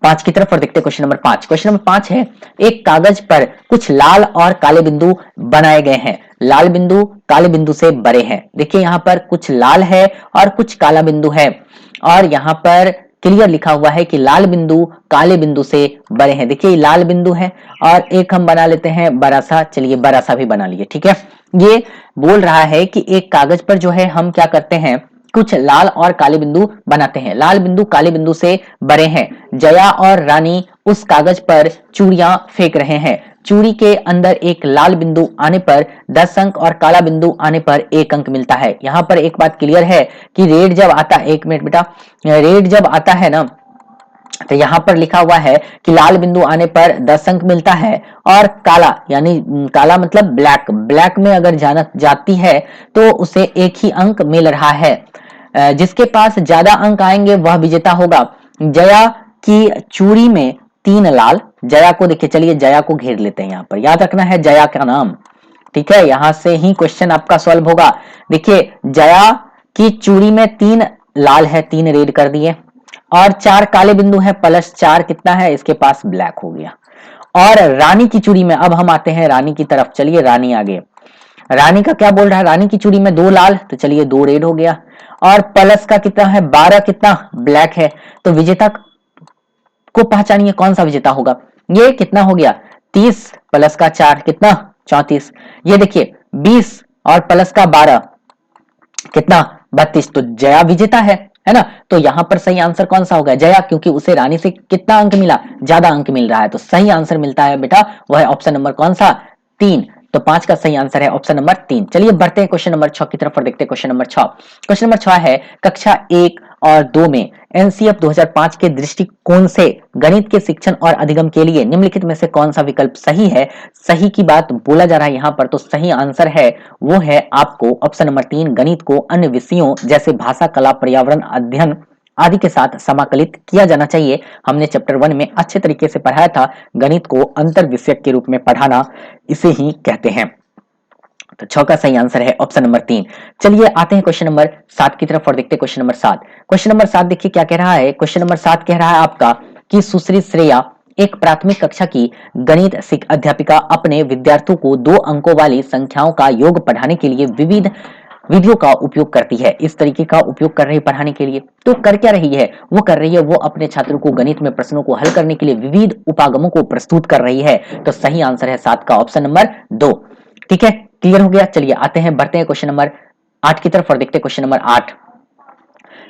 5 की तरफ और देखते हैं क्वेश्चन नंबर 5। क्वेश्चन नंबर 5 है, एक कागज पर कुछ लाल और काले बिंदु बनाए गए हैं, लाल बिंदु काले बिंदु से बड़े हैं। देखिए यहाँ पर कुछ लाल है और कुछ काला बिंदु है, और यहाँ पर क्लियर लिखा हुआ है कि लाल बिंदु काले बिंदु से बड़े हैं। देखिए लाल बिंदु है और एक हम बना लेते हैं बड़ा सा, चलिए बड़ा सा भी बना लिए, ठीक है। ये बोल रहा है कि एक कागज पर जो है हम क्या करते हैं, कुछ लाल और काले बिंदु बनाते हैं, लाल बिंदु काले बिंदु से बड़े हैं। जया और रानी उस कागज पर चूड़ियां फेंक रहे हैं, चूड़ी के अंदर एक लाल बिंदु आने पर 10 अंक और काला बिंदु आने पर 1 अंक मिलता है। यहाँ पर एक बात क्लियर है कि रेड जब आता है, 1 मिनट बेटा, रेड जब आता है ना, तो यहाँ पर लिखा हुआ है कि लाल बिंदु आने पर 10 अंक मिलता है, और काला यानी काला मतलब ब्लैक, ब्लैक में अगर जाती है तो उसे 1 ही अंक मिल रहा है। जिसके पास ज्यादा अंक आएंगे वह विजेता होगा। जया की चूड़ी में 3 लाल, जया को देखिए, चलिए जया को घेर लेते हैं, यहाँ पर याद रखना है जया का नाम, ठीक है, यहां से ही क्वेश्चन आपका सॉल्व होगा। देखिए जया की चूड़ी में 3 लाल है, 3 रेड कर दिए, और 4 काले बिंदु है, प्लस 4 कितना है, इसके पास ब्लैक हो गया। और रानी की चूड़ी में, अब हम आते हैं रानी की तरफ, चलिए रानी आगे, रानी का क्या बोल रहा है, रानी की चूड़ी में 2 लाल, तो चलिए 2 रेड हो गया, और प्लस का कितना है 12, कितना ब्लैक है। तो विजेता को पहचानिए कौन सा विजेता होगा। ये कितना हो गया 30 प्लस का 4 कितना 34। ये देखिए 20 और प्लस का 12 कितना 32। तो जया विजेता है ना। तो यहां पर सही आंसर कौन सा होगा? जया, क्योंकि उसे रानी से कितना अंक मिला, ज्यादा अंक मिल रहा है, तो सही आंसर मिलता है बेटा वह है ऑप्शन नंबर कौन सा 3। तो 5 का सही आंसर है ऑप्शन नंबर 3। चलिए बढ़ते हैं क्वेश्चन नंबर 6 की तरफ और देखते हैं क्वेश्चन नंबर 6। क्वेश्चन नंबर 6 है, कक्षा 1 और 2 में एनसीएफ 2005 के दृष्टिकोण से गणित के शिक्षण और अधिगम के लिए निम्नलिखित में से कौन सा विकल्प सही है? सही की बात बोला जा रहा है यहाँ पर, तो सही आंसर है वो है आपको ऑप्शन नंबर 3, गणित को अन्य विषयों जैसे भाषा, कला, पर्यावरण अध्ययन आदि के साथ समाकलित किया जाना चाहिए। हमने चैप्टर 1 में अच्छे तरीके से पढ़ाया था, गणित को अंतर विषयक के रूप में पढ़ाना इसे ही कहते हैं। तो 6 का सही आंसर है ऑप्शन नंबर 3। चलिए आते हैं क्वेश्चन नंबर 7 की तरफ और देखते हैं क्वेश्चन नंबर 7। क्वेश्चन नंबर 7 देखिए क्या कह रहा है, क्वेश्चन नंबर 7 कह रहा है आपका कि सुश्री श्रेया एक प्राथमिक कक्षा की गणित अध्यापिका अपने विद्यार्थियों को 2 अंकों वाली संख्याओं का योग पढ़ाने के लिए विविध विधियों का उपयोग करती है। इस तरीके का उपयोग कर रही है पढ़ाने के लिए। तो कर क्या रही है? वो कर रही है, वो अपने छात्रों को गणित में प्रश्नों को हल करने के लिए विविध उपागमों को प्रस्तुत कर रही है। तो सही आंसर है 7 का ऑप्शन नंबर 2। ठीक है, क्लियर हो गया। चलिए आते हैं, बढ़ते हैं क्वेश्चन नंबर 8 की तरफ और देखते हैं क्वेश्चन नंबर 8।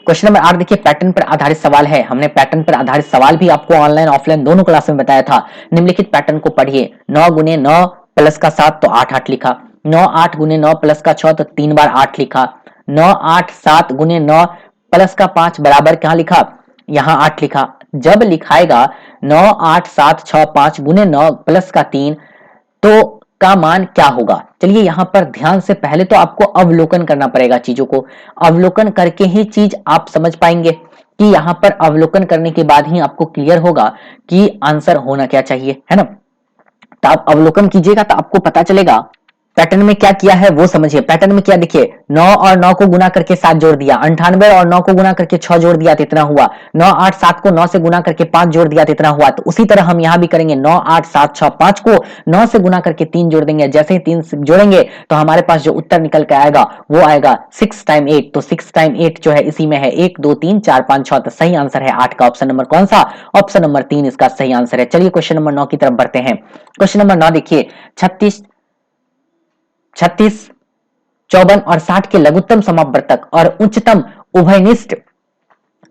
क्वेश्चन नंबर 8 देखिए, पैटर्न पर आधारित सवाल है। हमने पैटर्न पर आधारित सवाल भी आपको ऑनलाइन ऑफलाइन दोनों क्लास में बताया था। निम्नलिखित पैटर्न को पढ़िए। 9 गुने 9 प्लस का 7 तो 8 8 लिखा। 9 8 गुने 9 प्लस का 6 तो 3 बार 8 लिखा। 9 8 7 गुने 9 प्लस का 5 बराबर कहाँ लिखा? यहाँ 8 लिखा। जब लिखाएगा 9 8 7 6 5 गुने 9 प्लस का 3 तो का मान क्या होगा? चलिए यहां पर ध्यान से पहले तो आपको अवलोकन करना पड़ेगा चीजों को। अवलोकन करके ही चीज आप समझ पाएंगे कि यहां पर अवलोकन करने के बाद ही आपको क्लियर होगा कि आंसर होना क्या चाहिए, है ना। तो आप अवलोकन कीजिएगा तो आपको पता चलेगा पैटर्न में क्या किया है, वो समझिए। पैटर्न में क्या, देखिए 9 और 9 को गुना करके 7 जोड़ दिया, 98 और 9 को गुना करके 6 जोड़ दिया तो इतना हुआ। 9 8 7 को 9 से गुना करके 5 जोड़ दिया तो इतना हुआ। तो उसी तरह हम यहां भी करेंगे। 9 8 7 6 5 को 9 से गुना करके 3 जोड़ देंगे। जैसे ही 3 जोड़ेंगे तो हमारे पास जो उत्तर निकल के आएगा वो आएगा 6 टाइम 8। तो 6 टाइम 8 जो है इसी में है 1 2 3 4 5 6। तो सही आंसर है 8 का ऑप्शन नंबर कौन सा? ऑप्शन नंबर 3 इसका सही आंसर है। चलिए क्वेश्चन नंबर 9 की तरफ बढ़ते हैं। क्वेश्चन नंबर 9 देखिए, 36 54 और 60 के लघुत्तम समापवर्तक और उच्चतम उभयनिष्ठ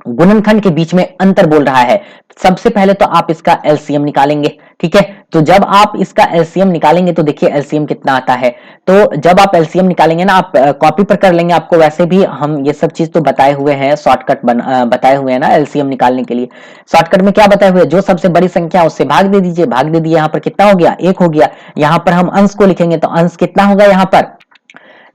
गुणनखंड के बीच में अंतर बोल रहा है। सबसे पहले तो आप इसका एलसीएम निकालेंगे। ठीक है, तो जब आप इसका एलसीएम निकालेंगे तो देखिए एलसीएम कितना आता है। तो जब आप एलसीएम निकालेंगे ना, आप कॉपी पर कर लेंगे, आपको वैसे भी हम ये सब चीज तो बताए हुए हैं, शॉर्टकट बताए हुए हैं ना एलसीएम निकालने के लिए। शॉर्टकट में क्या बताए हुए, जो सबसे बड़ी संख्या उससे भाग दे दीजिए। भाग दे दिए, यहाँ पर कितना हो गया? 1 हो गया। यहाँ पर हम अंश को लिखेंगे तो अंश कितना होगा? यहाँ पर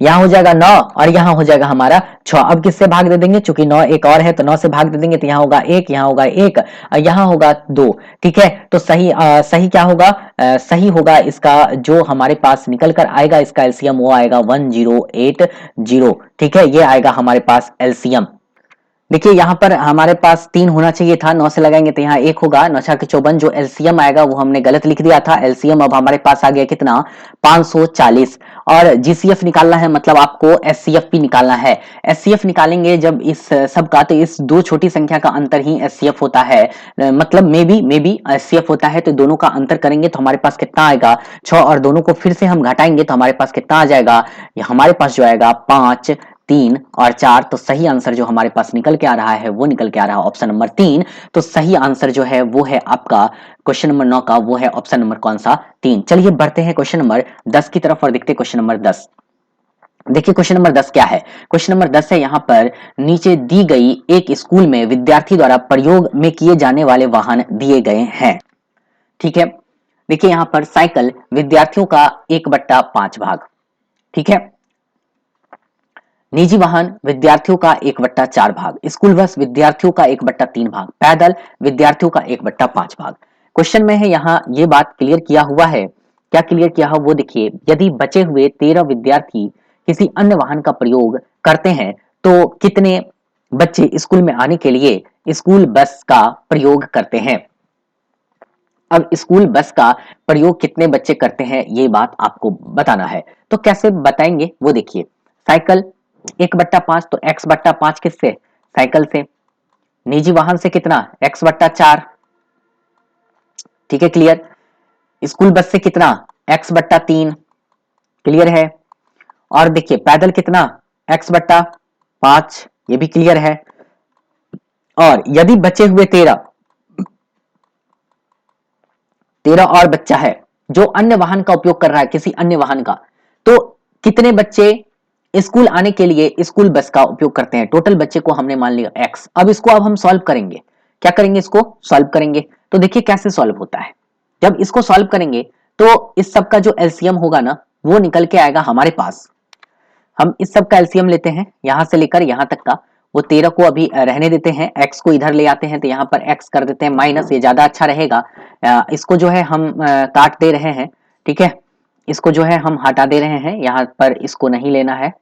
यहाँ हो जाएगा 9 और यहाँ हो जाएगा हमारा 6। अब किससे भाग दे देंगे? चूंकि 9 एक और है तो 9 से भाग दे देंगे तो यहाँ होगा 1, यहाँ होगा 1 और यहाँ होगा 2। ठीक है, तो सही क्या होगा? सही होगा इसका जो हमारे पास निकल कर आएगा इसका एलसीएम, वो आएगा 1080। ठीक है, ये आएगा हमारे पास एलसीएम। देखिए यहाँ पर हमारे पास 3 होना चाहिए था, 9 से लगाएंगे तो यहाँ 1 होगा। 9 छह के 54, जो एलसीएम आएगा वो हमने गलत लिख दिया था। एलसीएम अब हमारे पास आ गया कितना? 540। और जीसीएफ निकालना है, मतलब आपको एचसीएफ भी निकालना है। एचसीएफ निकालेंगे जब इस सब का, तो इस दो छोटी संख्या का अंतर ही एचसीएफ होता है। मतलब मे बी एचसीएफ होता है। तो दोनों का अंतर करेंगे तो हमारे पास कितना आएगा? 6। और दोनों को फिर से हम घटाएंगे तो हमारे पास कितना आ जाएगा? हमारे पास जो आएगा 5 3 और 4। तो सही आंसर जो हमारे पास निकल के आ रहा है वो निकल के आ रहा है ऑप्शन नंबर 3। तो सही आंसर जो है वो है आपका क्वेश्चन नंबर 9 का, वो है ऑप्शन नंबर कौन सा? 3। चलिए बढ़ते हैं क्वेश्चन नंबर 10 की तरफ और देखते हैं क्वेश्चन नंबर 10। देखिए क्वेश्चन नंबर 10 क्या है? क्वेश्चन नंबर 10 है, यहाँ पर नीचे दी गई एक स्कूल में विद्यार्थी द्वारा प्रयोग में किए जाने वाले वाहन दिए गए हैं। ठीक है, देखिए यहाँ पर साइकिल विद्यार्थियों का 1/5 भाग। ठीक है, निजी वाहन विद्यार्थियों का 1/4 भाग, स्कूल बस विद्यार्थियों का 1/3 भाग, पैदल विद्यार्थियों का 1/5 भाग। क्वेश्चन में है यहाँ ये बात क्लियर किया हुआ है। क्या क्लियर किया है वो देखिए, यदि बचे हुए 13 विद्यार्थी किसी अन्य वाहन का प्रयोग करते हैं तो कितने बच्चे स्कूल में आने के लिए स्कूल बस का प्रयोग करते हैं। अब स्कूल बस का प्रयोग कितने बच्चे करते हैं ये बात आपको बताना है। तो कैसे बताएंगे वो देखिए, साइकिल 1/5 तो x/5 किससे? साइकिल से। निजी वाहन से कितना? x/4। ठीक है, क्लियर। स्कूल बस से कितना? x/3। क्लियर है। और देखिए पैदल कितना? x/5, ये भी क्लियर है। और यदि बचे हुए 13 और बच्चा है जो अन्य वाहन का उपयोग कर रहा है, किसी अन्य वाहन का, तो कितने बच्चे स्कूल आने के लिए स्कूल बस का उपयोग करते हैं? टोटल बच्चे को हमने मान लिया x। अब इसको हम सॉल्व करेंगे। क्या करेंगे? इसको सॉल्व करेंगे। तो देखिए कैसे सॉल्व होता है। जब इसको सॉल्व करेंगे तो इस सब का जो एलसीएम होगा ना वो निकल के आएगा हमारे पास। हम इस सब का एलसीएम लेते हैं, यहां से लेकर यहां तक का। वो 13 को अभी रहने देते हैं, x को इधर ले आते हैं तो यहाँ पर x कर देते हैं माइनस, ये ज्यादा अच्छा रहेगा। इसको जो है हम काट दे रहे हैं। ठीक है, इसको जो है हम हटा दे रहे हैं, यहाँ पर इसको नहीं लेना है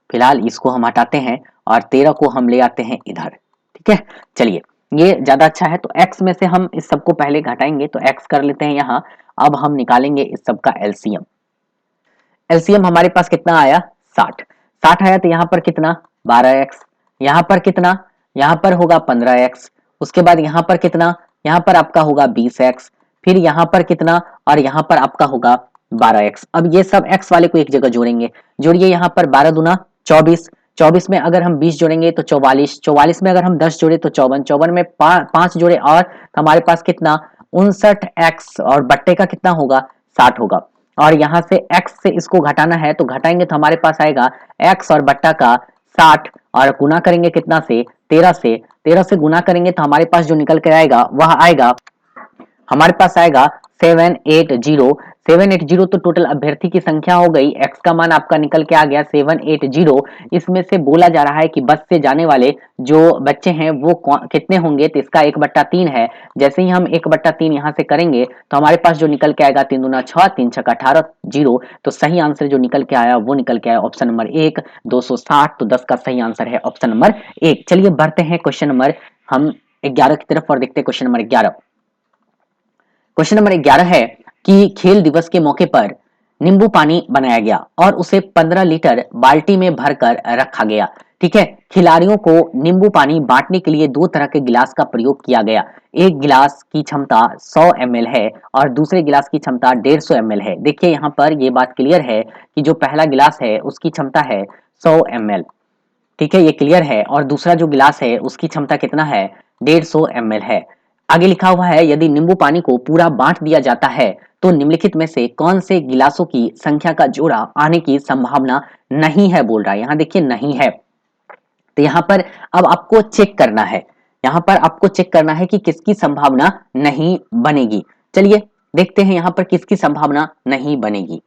फिलहाल, इसको हम हटाते हैं और 13 को हम ले आते हैं इधर। ठीक है, चलिए ये ज्यादा अच्छा है। तो x में से हम इस सबको पहले घटाएंगे, तो x कर लेते हैं यहाँ। अब हम निकालेंगे इस सब का एलसीएम। एलसीएम हमारे पास कितना आया, 60। 60 आया तो यहाँ पर कितना, 12x। यहाँ पर कितना, यहाँ पर होगा 15x। उसके बाद यहाँ पर कितना, यहाँ पर आपका होगा 20x। फिर यहाँ पर कितना, और यहाँ पर आपका होगा 12x। अब ये सब x वाले को एक जगह जोड़ेंगे। जोड़िए, यहाँ पर 12 दूना 24। 24 में अगर हम 20 जोड़ेंगे तो 44। 44 में अगर हम 10 जोड़े तो 54। 54 में 5 जोड़े और हमारे पास कितना, 59x। और बट्टे का कितना होगा, 60 होगा। और यहाँ से x से इसको घटाना है, तो घटाएंगे तो हमारे पास आएगा x और बट्टा का 60, और गुना करेंगे कितना से, 13 से। 13 से गुना करेंगे तो हमारे पास जो निकल के आएगा वह आएगा, हमारे पास आएगा 780। 780 तो टोटल अभ्यर्थी की संख्या हो गई। x का मान आपका निकल के आ गया 780। इसमें से बोला जा रहा है कि बस से जाने वाले जो बच्चे हैं वो कितने होंगे, तो इसका 1/3 है। जैसे ही हम 1/3 यहाँ से करेंगे तो हमारे पास जो निकल के आएगा 3 दूना 6, 3 छक्का 18, 0। तो सही आंसर जो निकल के आया वो निकल के आया ऑप्शन नंबर 1, 260। तो 10 का सही आंसर है ऑप्शन नंबर 1। चलिए बढ़ते हैं क्वेश्चन नंबर हम 11 की तरफ और देखते हैं क्वेश्चन नंबर 11। क्वेश्चन नंबर 11 है कि खेल दिवस के मौके पर नींबू पानी बनाया गया और उसे 15 लीटर बाल्टी में भरकर रखा गया। ठीक है, खिलाड़ियों को नींबू पानी बांटने के लिए 2 तरह के गिलास का प्रयोग किया गया। एक गिलास की क्षमता 100 ml है और दूसरे गिलास की क्षमता 150 ml है। देखिए यहाँ पर ये बात क्लियर है कि जो पहला गिलास है उसकी क्षमता है 100 ml। ठीक है, ये क्लियर है। और दूसरा जो गिलास है उसकी क्षमता कितना है, 150 ml है। आगे लिखा हुआ है, यदि नींबू पानी को पूरा बांट दिया जाता है तो निम्नलिखित में से कौन से गिलासों की संख्या का जोड़ा आने की संभावना नहीं है, बोल रहा है। यहाँ देखिए नहीं है, तो यहाँ पर अब आपको चेक करना है। यहाँ पर आपको चेक करना है कि किसकी संभावना नहीं बनेगी। चलिए देखते हैं यहाँ पर किसकी संभावना नहीं बनेगी।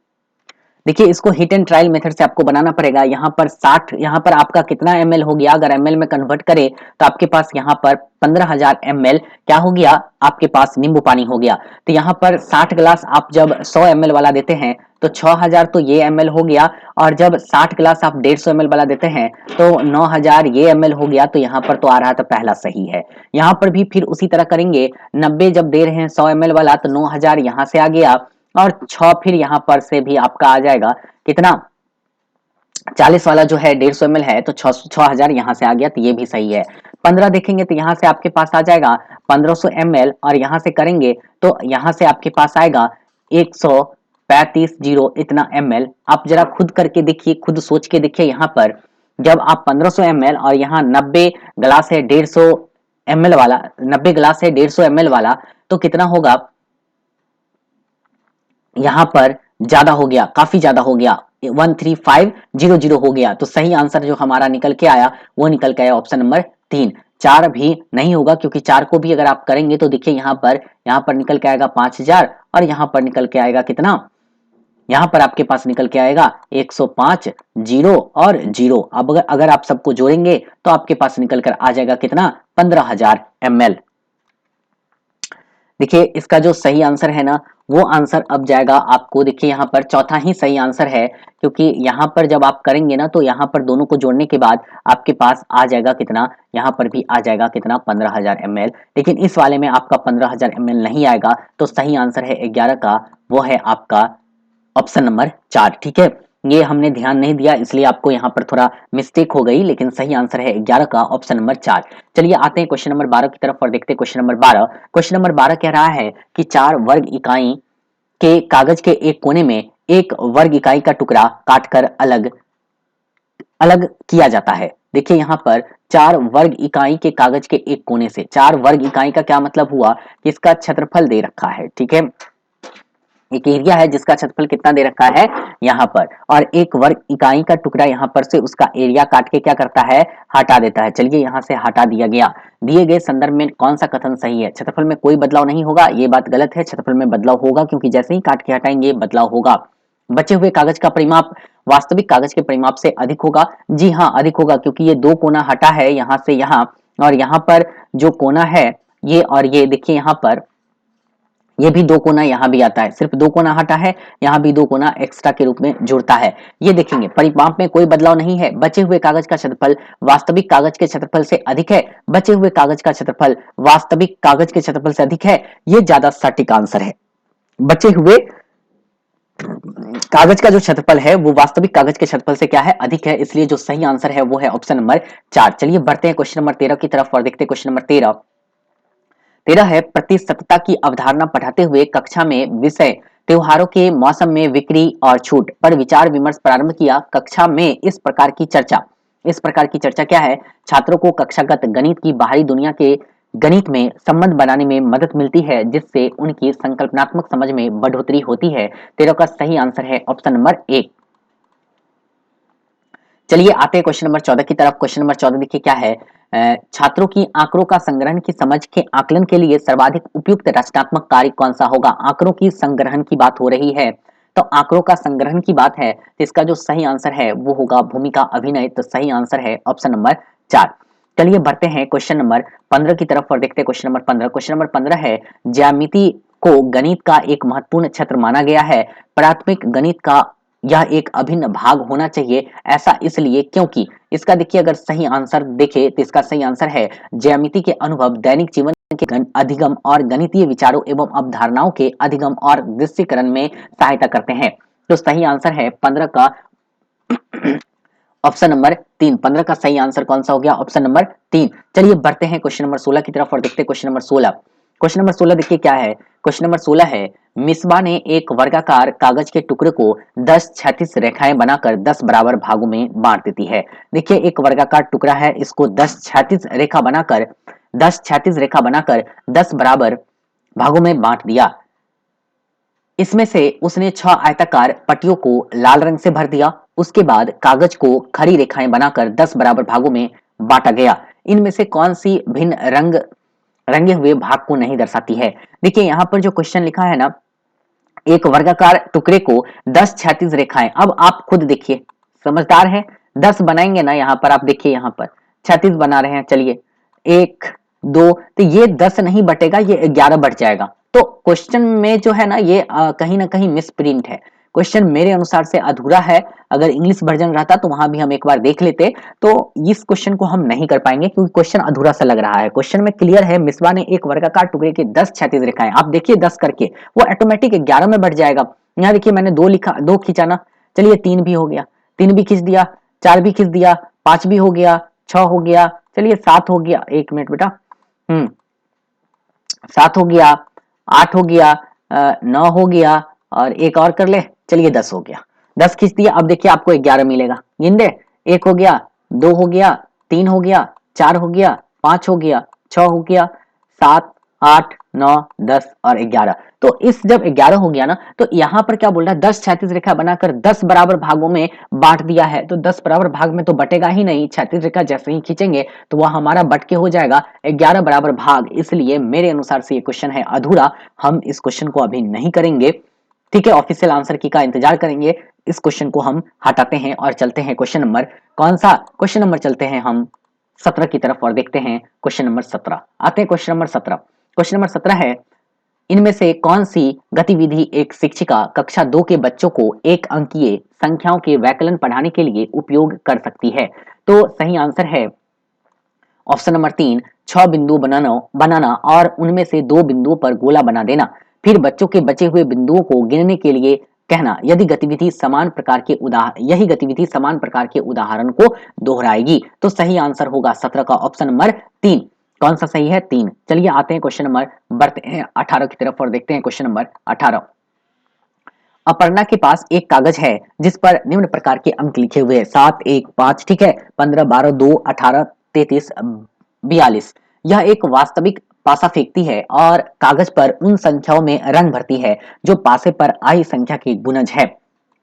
देखिए इसको हिट एंड ट्रायल मेथड से आपको बनाना पड़ेगा। यहाँ पर 60, यहाँ पर आपका कितना ml हो गया, अगर ml में कन्वर्ट करें तो आपके पास यहाँ पर 15,000 ml क्या हो गया, आपके पास नींबू पानी हो गया। तो यहाँ पर 60 गिलास आप जब 100 ml वाला देते हैं तो 6000 तो ये ml हो गया, और जब 60 गिलास आप 150 ml वाला देते हैं तो 9000 ये ml हो गया। तो यहाँ पर तो आ रहा था पहला सही है। यहाँ पर भी फिर उसी तरह करेंगे, 90 जब दे रहे हैं 100 ml वाला तो 9000 यहाँ से आ गया, और 6 फिर यहाँ पर से भी आपका आ जाएगा कितना, 40 वाला जो है 150 ml है तो 6000 यहाँ से आ गया, तो ये भी सही है। 15 देखेंगे तो यहाँ से आपके पास आ जाएगा 1500 ml, और यहाँ से करेंगे तो यहाँ से आपके पास आएगा 135 इतना ml। आप जरा खुद करके देखिए, खुद सोच के देखिए। यहाँ पर जब आप 1500 ml और यहाँ 90 गिलास है 150 ml वाला, 90 गिलास है 150 ml वाला, तो कितना होगा, यहाँ पर ज्यादा हो गया, काफी ज्यादा हो गया, 13500 हो गया। तो सही आंसर जो हमारा निकल के आया वो निकल के आया ऑप्शन नंबर 3। 4 भी नहीं होगा, क्योंकि 4 को भी अगर आप करेंगे तो देखिए यहाँ पर निकल के आएगा 5000, और यहाँ पर निकल के आएगा कितना, यहाँ पर आपके पास निकल के आएगा 105 0 और 0। अब अगर आप सबको जोड़ेंगे तो आपके पास निकल कर आ जाएगा कितना, 15,000 ml। देखिए इसका जो सही आंसर है ना, वो आंसर अब जाएगा आपको, देखिए यहाँ पर चौथा ही सही आंसर है, क्योंकि यहाँ पर जब आप करेंगे ना तो यहाँ पर दोनों को जोड़ने के बाद आपके पास आ जाएगा कितना, यहाँ पर भी आ जाएगा कितना, 15,000 ml। लेकिन इस वाले में आपका 15,000 ml नहीं आएगा, तो सही आंसर है 11 का, वो है आपका ऑप्शन नंबर 4। ठीक है, ये हमने ध्यान नहीं दिया इसलिए आपको यहाँ पर थोड़ा मिस्टेक हो गई, लेकिन सही आंसर है 11 का ऑप्शन नंबर 4। चलिए आते हैं क्वेश्चन नंबर 12 की तरफ और देखते हैं क्वेश्चन नंबर 12। क्वेश्चन नंबर 12 कह रहा है कि 4 वर्ग इकाई के कागज के एक कोने में एक वर्ग इकाई का टुकड़ा काटकर अलग अलग किया जाता है। देखिए यहाँ पर 4 वर्ग इकाई के कागज के एक कोने से, 4 वर्ग इकाई का क्या मतलब हुआ कि इसका क्षेत्रफल दे रखा है। ठीक है, एक एरिया है जिसका क्षेत्रफल कितना दे रखा है यहाँ पर, और एक वर्ग इकाई का टुकड़ा यहाँ पर से उसका एरिया काट के क्या करता है, हटा देता है। चलिए यहाँ से हटा दिया गया। दिए गए संदर्भ में कौन सा कथन सही है, क्षेत्रफल में कोई बदलाव नहीं होगा, ये बात गलत है। क्षेत्रफल में बदलाव होगा, क्योंकि जैसे ही काट के हटाएंगे बदलाव होगा। बचे हुए कागज का परिमाप वास्तविक कागज के परिमाप से अधिक होगा। जी हाँ, अधिक होगा, क्योंकि ये 2 कोना हटा है यहाँ से यहाँ, और यहाँ पर जो कोना है ये और ये, देखिए यहाँ पर ये भी दो कोना यहाँ भी आता है, सिर्फ दो कोना हटा है, यहाँ भी दो कोना एक्स्ट्रा के रूप में जुड़ता है। ये देखेंगे परिमाप में कोई बदलाव नहीं है। बचे हुए कागज का क्षेत्रफल वास्तविक कागज के क्षेत्रफल से अधिक है। बचे हुए कागज का क्षेत्रफल वास्तविक कागज के क्षेत्रफल से अधिक है। ये ज्यादा सटीक आंसर है। बचे हुए कागज का जो क्षेत्रफल है वो वास्तविक कागज के क्षेत्रफल से क्या है, अधिक है, इसलिए जो सही आंसर है वो है ऑप्शन नंबर 4। चलिए बढ़ते हैं क्वेश्चन नंबर 13 की तरफ और देखते हैं क्वेश्चन नंबर 13 है प्रतिशतता की अवधारणा पढ़ाते हुए कक्षा में विषय त्योहारों के मौसम में बिक्री और छूट पर विचार विमर्श प्रारंभ किया। कक्षा में इस प्रकार की चर्चा क्या है, छात्रों को कक्षागत गणित की बाहरी दुनिया के गणित में संबंध बनाने में मदद मिलती है, जिससे उनकी संकल्पनात्मक समझ में बढ़ोतरी होती है। 13 का सही आंसर है ऑप्शन नंबर 1। चलिए आते हैं क्वेश्चन नंबर 14 की तरफ। क्वेश्चन नंबर 14 देखिए क्या है, छात्रों की आंकड़ों का संग्रहण की समझ के आकलन के लिए सर्वाधिक उपयुक्त रचनात्मक कार्य कौन सा होगा। आंकड़ों की संग्रहण की बात हो रही है, तो आंकड़ों का संग्रहण की बात है, तो इसका जो सही आंसर है वो होगा भूमिका अभिनय। तो सही आंसर है ऑप्शन नंबर 4। चलिए बढ़ते हैं क्वेश्चन नंबर 15 की तरफ और देखते हैं क्वेश्चन नंबर 15। क्वेश्चन नंबर 15 है, ज्यामिति को गणित का एक महत्वपूर्ण क्षेत्र माना गया है। प्राथमिक गणित का यह एक अभिन्न भाग होना चाहिए, ऐसा इसलिए क्योंकि। इसका देखिए अगर सही आंसर देखें तो इसका सही आंसर है ज्यामिति के अनुभव दैनिक जीवन के अधिगम और गणितीय विचारों एवं अवधारणाओं के अधिगम और दृश्यकरण में सहायता करते हैं। तो सही आंसर है 15 का ऑप्शन नंबर 3। 15 का सही आंसर कौन सा हो गया, ऑप्शन नंबर 3। चलिए बढ़ते हैं क्वेश्चन नंबर 16 की तरफ और देखते हैं क्वेश्चन नंबर 16। क्वेश्चन नंबर 16 देखिए क्या है, क्वेश्चन नंबर 16 है, मिसबा ने एक वर्गाकार कागज के टुकड़े को 10 क्षैतिज रेखाएं बनाकर 10 बराबर भागों में बांट देती है। देखिए एक वर्गाकार टुकड़ा है, इसको 10 क्षैतिज रेखा बनाकर 10 बराबर भागों में बांट दिया। इसमें से उसने 6 आयताकार पट्टियों को लाल रंग से भर दिया। उसके बाद कागज को खड़ी रेखाएं बनाकर 10 बराबर भागों में बांटा गया। इनमें से कौन सी भिन्न रंगे हुए भाग को नहीं दर्शाती है। देखिए यहाँ पर जो क्वेश्चन लिखा है ना, एक वर्गाकार टुकड़े को 10 क्षैतिज रेखाएं, अब आप खुद देखिए, समझदार है, 10 बनाएंगे ना, यहाँ पर आप देखिए, यहाँ पर क्षैतिज बना रहे हैं, चलिए 1 2, तो ये 10 नहीं बटेगा, ये 11 बट जाएगा। तो क्वेश्चन में जो है ना ये कहीं ना कहीं मिसप्रिंट है, क्वेश्चन मेरे अनुसार से अधूरा है। अगर इंग्लिश वर्जन रहता तो वहां भी हम एक बार देख लेते, तो इस क्वेश्चन को हम नहीं कर पाएंगे क्योंकि क्वेश्चन अधूरा सा लग रहा है। क्वेश्चन में क्लियर है, मिसबा ने एक वर्गाकार टुकड़े के 10 क्षैतिज रेखाएं, आप देखिए 10 करके वो ऑटोमेटिक 11 में बढ़ जाएगा। यहाँ देखिए मैंने 2 लिखा, 2 खींचा ना, चलिए 3 भी हो गया, 3 भी खींच दिया, 4 भी खींच दिया, 5 भी हो गया, 6 हो गया, चलिए 7 हो गया, 1 मिनट बेटा, 7 हो गया, 8 हो गया, 9 हो गया, और एक और कर ले, चलिए 10 हो गया, 10 खींच दिया। अब देखिए आपको 11 मिलेगा, गिन दे, 1 हो गया, 2 हो गया, 3 हो गया, 4 हो गया, 5 हो गया, 6 हो गया, 7 8 9 10 और 11। तो इस जब 11 हो गया ना, तो यहाँ पर क्या बोल रहा है, 10 क्षैतिज रेखा बनाकर 10 बराबर भागों में बांट दिया है। तो 10 बराबर भाग में तो बटेगा ही नहीं, क्षैतिज रेखा जैसे ही खींचेंगे तो वह हमारा बट के हो जाएगा 11 बराबर भाग। इसलिए मेरे अनुसार से ये क्वेश्चन है अधूरा, हम इस क्वेश्चन को अभी नहीं करेंगे, ठीक है, ऑफिशियल आंसर की का इंतजार करेंगे। इस क्वेश्चन को हम हटाते हैं और चलते हैं क्वेश्चन नंबर, कौन सा क्वेश्चन नंबर चलते हैं हम 17 की तरफ और देखते हैं क्वेश्चन नंबर 17। आते हैं क्वेश्चन नंबर 17। क्वेश्चन नंबर 17 है, इनमें से कौन सी गतिविधि एक शिक्षिका कक्षा 2 के बच्चों को एक अंकीय संख्याओं के वैकलन पढ़ाने के लिए उपयोग कर सकती है। तो सही आंसर है ऑप्शन नंबर 3, 6 बिंदु बनाना और उनमें से 2 बिंदुओं पर गोला बना देना, फिर बच्चों के बचे हुए बिंदुओं को गिनने के लिए कहना, यही गतिविधि समान प्रकार के उदाहरण को दोहराएगी। तो सही आंसर होगा 17 का ऑप्शन नंबर 3। कौन सा सही है, 3। चलिए आते हैं क्वेश्चन नंबर, बढ़ते हैं 18 की तरफ और देखते हैं क्वेश्चन नंबर 18। अपर्णा के पास एक कागज है जिस पर निम्न प्रकार के अंक लिखे हुए हैं, 7 1 5, ठीक है, 15 12 2 18 33 42। यह एक वास्तविक पासा फेंकती है और कागज पर उन संख्याओं में रंग भरती है जो पासे पर आई संख्या की गुणज है,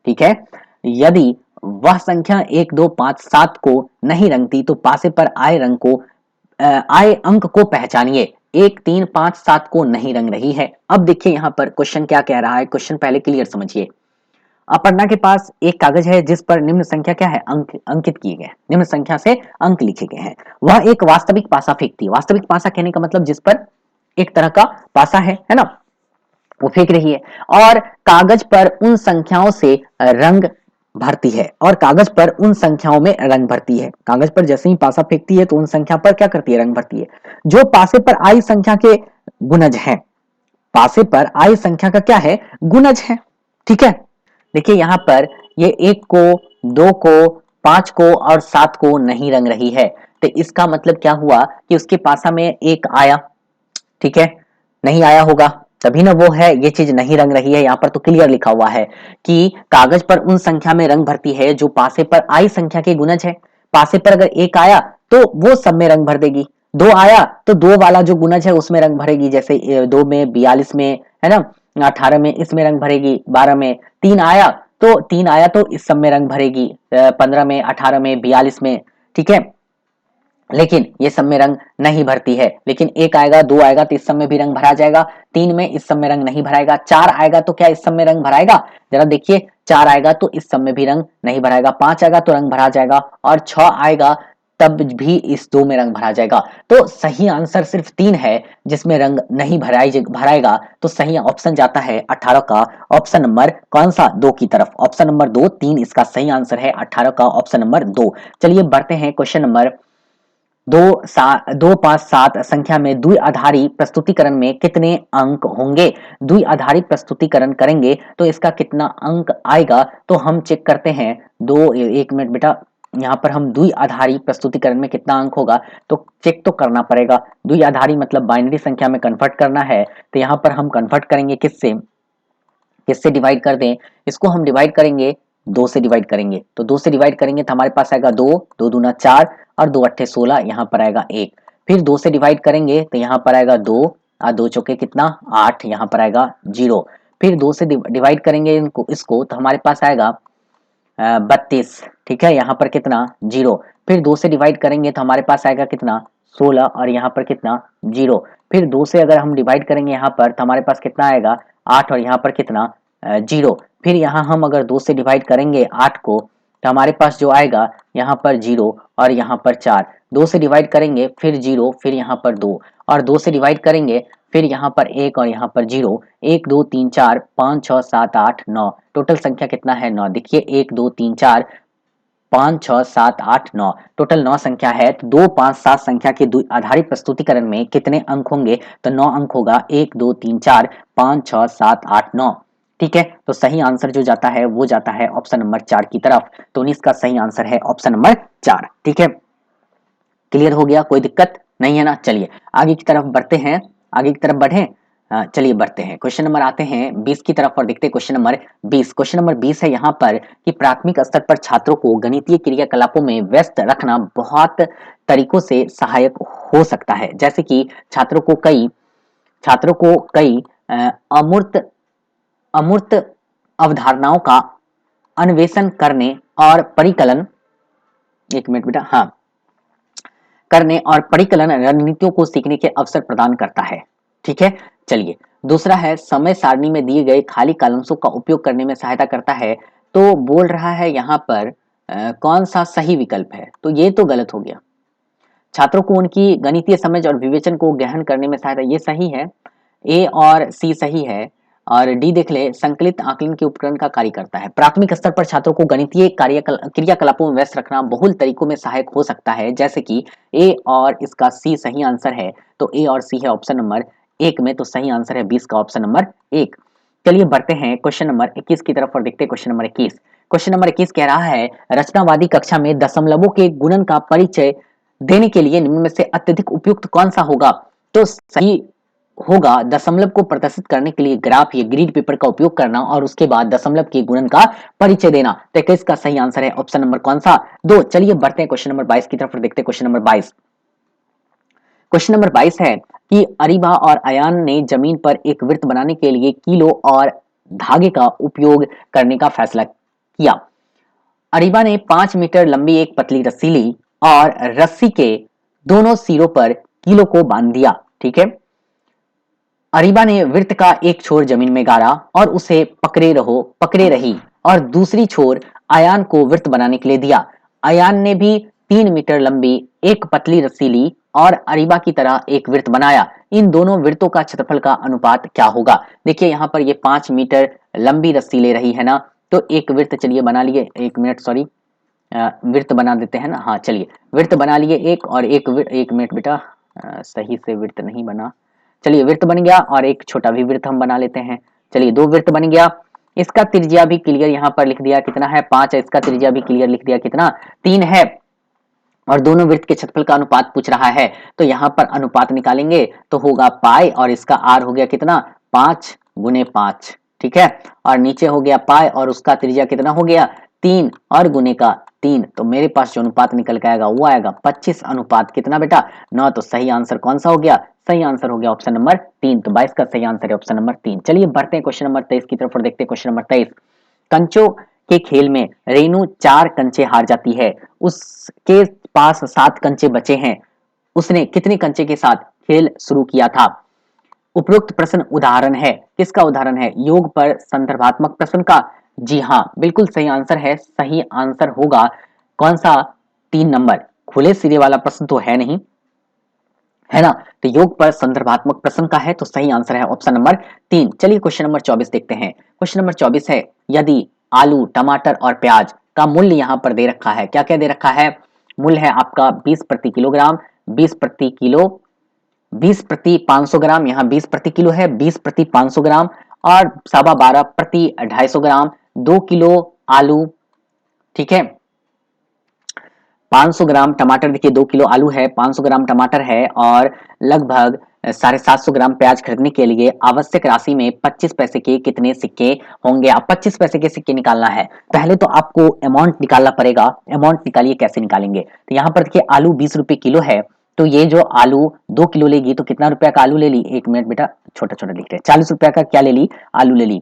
ठीक है। यदि वह संख्या 1 2 5 7 को नहीं रंगती तो पासे पर आए अंक को पहचानिए। 1 3 5 7 को नहीं रंग रही है। अब देखिए यहाँ पर क्वेश्चन क्या कह रहा है, क्वेश्चन पहले क्लियर समझिए। अपर्णा के पास एक कागज है जिस पर निम्न संख्या क्या है, अंकित किए गए, निम्न संख्या से अंक लिखे गए हैं। वह एक वास्तविक पासा फेंकती है। वास्तविक पासा कहने का मतलब जिस पर एक तरह का पासा है ना, वो फेंक रही है और कागज पर उन संख्याओं से रंग भरती है, और कागज पर उन संख्याओं में रंग भरती है। कागज पर जैसे ही पासा फेंकती है तो उन संख्या पर क्या करती है, रंग भरती है, जो पासे पर आई संख्या के गुणज है। पासे पर आई संख्या का क्या है, गुणज है। ठीक है, देखिए यहां पर ये 1 को, 2 को, 5 को और 7 को नहीं रंग रही है, तो इसका मतलब क्या हुआ कि उसके पासा में 1 आया, ठीक है, नहीं आया होगा तभी ना वो है, ये चीज नहीं रंग रही है। यहाँ पर तो क्लियर लिखा हुआ है कि कागज पर उन संख्या में रंग भरती है जो पासे पर आई संख्या के गुणज है। पासे पर अगर 1 आया तो वो सब में रंग भर देगी, 2 आया तो 2 वाला जो गुणज है उसमें रंग भरेगी, जैसे 2 में, 42 में, है ना, 18 में इसमें रंग भरेगी, 12 में, 3 आया तो 3 आया तो इस सब में रंग भरेगी, 15 में, 18 में, 42 में। ठीक है, लेकिन ये सब में रंग नहीं भरती है। लेकिन 1 आएगा, 2 आएगा तो इस सब में भी रंग भरा जाएगा, 3 में इस सब में रंग नहीं भराएगा, 4 आएगा तो क्या इस सब में रंग भराएगा, जरा देखिए, 4 आएगा तो इस सब में भी रंग नहीं भराएगा, 5 आएगा तो रंग भरा जाएगा, और 6 आएगा तब भी इस 2 में रंग भरा जाएगा। तो सही आंसर सिर्फ 3 है जिसमें रंग नहीं भराएगा। तो सही ऑप्शन जाता है 18 का, ऑप्शन नंबर कौन सा, 2 की तरफ, ऑप्शन नंबर 2, 3 इसका सही आंसर है 18 का, ऑप्शन नंबर 2। चलिए बढ़ते हैं क्वेश्चन नंबर 2, 5, 7 संख्या में द्विआधारी प्रस्तुतिकरण में कितने अंक होंगे। द्विआधारी प्रस्तुतिकरण करेंगे तो इसका कितना अंक आएगा, तो हम चेक करते हैं। 1 मिनट बेटा, यहाँ पर हम द्विआधारी प्रस्तुतिकरण में कितना अंक होगा तो चेक तो करना पड़ेगा। द्विआधारी मतलब बाइनरी संख्या में कन्वर्ट करना है, तो यहाँ पर हम कन्वर्ट करेंगे किससे, किससे डिवाइड कर दें, इसको हम डिवाइड करेंगे 2 से डिवाइड करेंगे, तो 2 से डिवाइड करेंगे तो हमारे पास आएगा 2, 2 दूना 4 और 2 अट्ठे 16, यहाँ पर आएगा 1। फिर 2 से डिवाइड करेंगे तो यहाँ पर आएगा 2 और 2 चौके कितना 8, यहाँ पर आएगा 0। फिर 2 से डिवाइड करेंगे इसको तो हमारे पास आएगा 32, ठीक है, यहाँ पर कितना 0। फिर 2 से डिवाइड करेंगे तो हमारे पास आएगा कितना 16 और यहाँ पर कितना 0। फिर 2 से अगर हम डिवाइड करेंगे यहाँ पर तो हमारे पास कितना आएगा 8 और यहाँ पर कितना 0। फिर यहाँ हम अगर 2 से डिवाइड करेंगे 8 को तो हमारे पास जो आएगा यहाँ पर 0 और यहाँ पर 4। 2 से डिवाइड करेंगे फिर 0, फिर यहाँ पर 2 और 2 से डिवाइड करेंगे फिर यहाँ पर 1 और यहाँ पर 0। 1 2 3 4 5 6 7 8 9, टोटल संख्या कितना है 9। देखिए 1 2 3 4 5 6 7 8 9, टोटल 9 संख्या है। तो 2 5 7 संख्या के आधारित प्रस्तुतिकरण में कितने अंक होंगे, तो 9 अंक होगा। 1 2 3 4 5 6 7 8 9, ठीक है। तो सही आंसर जो जाता है वो जाता है ऑप्शन नंबर 4 की तरफ। तो 19 का सही आंसर है ऑप्शन नंबर 4, ठीक है। क्लियर हो गया, कोई दिक्कत नहीं है ना। चलिए आगे की तरफ बढ़ते हैं, आगे की तरफ बढ़े। चलिए बढ़ते हैं, क्वेश्चन नंबर आते हैं 20 की तरफ और देखते हैं क्वेश्चन नंबर 20। क्वेश्चन नंबर 20 है यहाँ पर कि प्राथमिक स्तर पर छात्रों को गणितीय क्रियाकलापों में व्यस्त रखना बहुत तरीकों से सहायक हो सकता है, जैसे कि छात्रों को कई अमूर्त अमूर्त अवधारणाओं का अन्वेषण करने और परिकलन, एक मिनट बेटा, हाँ, करने और परिकलन रणनीतियों को सीखने के अवसर प्रदान करता है, ठीक है। चलिए दूसरा है समय सारणी में दिए गए खाली कॉलम्सों का उपयोग करने में सहायता करता है। तो बोल रहा है यहाँ पर कौन सा सही विकल्प है, तो ये तो गलत हो गया। छात्रों को उनकी गणितीय समझ और विवेचन को गहन करने में सहायता, ये सही है, ए और सी सही है। और डी देख ले, संकलित आकलन के उपकरण का कार्य करता है। प्राथमिक स्तर पर छात्रों को गणितीय क्रियाकलापों में व्यस्त रखना बहुल तरीकों में सहायक हो सकता है, जैसे कि ए और इसका सी सही आंसर है। तो ए और सी है ऑप्शन नंबर 1 में, तो सही आंसर है 20 का ऑप्शन नंबर 1। चलिए बढ़ते हैं क्वेश्चन नंबर 21 की तरफ और देखते हैं क्वेश्चन नंबर 21। क्वेश्चन नंबर 21 कह रहा है रचनावादी कक्षा में दशमलवों के गुणन का परिचय देने के लिए निम्न में से अत्यधिक उपयुक्त कौन सा होगा। तो सही होगा दशमलव को प्रदर्शित करने के लिए ग्राफ या ग्रिड पेपर का उपयोग करना और उसके बाद दशमलव के गुणन का परिचय देना। तो 21 का सही आंसर है ऑप्शन नंबर कौन सा, 2। चलिए बढ़ते हैं क्वेश्चन नंबर 22 की तरफ और देखते हैं क्वेश्चन नंबर 22। क्वेश्चन नंबर 22 है कि अरीबा और अयान ने जमीन पर एक वृत्त बनाने के लिए कीलो और धागे का उपयोग करने का फैसला किया। अरीबा ने 5 मीटर लंबी एक पतली रस्सी ली और रस्सी के दोनों सिरों पर कीलो को बांध दिया, ठीक है। अरीबा ने वृत्त का एक छोर जमीन में गाड़ा और उसे पकड़े रही और दूसरी छोर अयान को वृत्त बनाने के लिए दिया। अयान ने भी 3 मीटर लंबी एक पतली रस्सी ली और अरीबा की तरह एक वृत्त बनाया, इन दोनों वृत्तों का क्षेत्रफल का अनुपात क्या होगा। देखिए यहाँ पर ये 5 मीटर लंबी रस्सी ले रही है ना, तो एक वृत्त चलिए बना लिए, 1 मिनट सॉरी, वृत्त बना देते हैं ना, हाँ चलिए वृत्त बना लिए एक, और एक मिनट बेटा, सही से वृत्त नहीं बना, चलिए वृत्त बन गया, और एक छोटा भी वृत्त हम बना लेते हैं। चलिए 2 वृत्त बन गया, इसका त्रिज्या भी क्लियर यहाँ पर लिख दिया कितना है 5 है, इसका त्रिज्या भी क्लियर लिख दिया कितना 3 है, और दोनों वृत्त के क्षेत्रफल का अनुपात पूछ रहा है, तो यहाँ पर अनुपात निकालेंगे तो होगा पाई, और इसका आर हो गया कितना 5 गुने 5, ठीक है, और नीचे हो गया पाई, और उसका त्रिज्या कितना हो गया 3, और गुने का 3, तो मेरे पास जो अनुपात निकल के आएगा वो आएगा 25 अनुपात कितना बेटा 9। तो सही आंसर कौन सा हो गया, सही आंसर हो गया ऑप्शन नंबर 3। तो 22 का सही आंसर है ऑप्शन नंबर 3। चलिए बढ़ते हैं क्वेश्चन नंबर 23 की तरफ और देखते हैं क्वेश्चन नंबर 23। कंचों के खेल में रेनू 4 कंचे हार जाती है, उसके पास 7 कंचे बचे हैं, उसने कितने कंचे के साथ खेल शुरू किया था। उपरोक्त प्रश्न उदाहरण है, किसका उदाहरण है, योग पर संदर्भात्मक प्रश्न का। जी हाँ बिल्कुल सही आंसर है, सही आंसर होगा कौन सा 3 नंबर, खुले सिरे वाला प्रश्न तो है नहीं, है ना, तो योग पर संदर्भात्मक प्रश्न का है, तो सही आंसर है ऑप्शन नंबर 3। चलिए क्वेश्चन नंबर 24 देखते हैं। क्वेश्चन नंबर 24 है, यदि आलू टमाटर और प्याज का मूल्य यहाँ पर दे रखा है, क्या क्या दे रखा है, मूल्य है आपका 20 प्रति किलोग्राम, 20 प्रति किलो, 20 प्रति 500 ग्राम, यहाँ 20 प्रति किलो है, 20 प्रति 500 ग्राम, और 12.25 प्रति 250 ग्राम, 2 किलो आलू, ठीक है, 500 ग्राम टमाटर, देखिए 2 किलो आलू है, 500 ग्राम टमाटर है, और लगभग 750 ग्राम प्याज खरीदने के लिए आवश्यक राशि में 25 पैसे के कितने सिक्के होंगे। आप 25 पैसे के सिक्के निकालना है, पहले तो आपको अमाउंट निकालना पड़ेगा। अमाउंट निकालिए, कैसे निकालेंगे, तो यहाँ पर देखिए आलू 20 रुपए किलो है, तो ये जो आलू 2 किलो लेगी तो कितना रुपया का आलू ले ली, 1 मिनट बेटा छोटा छोटा लिख रहे हैं, 40 रुपया का क्या ले ली, आलू ले ली।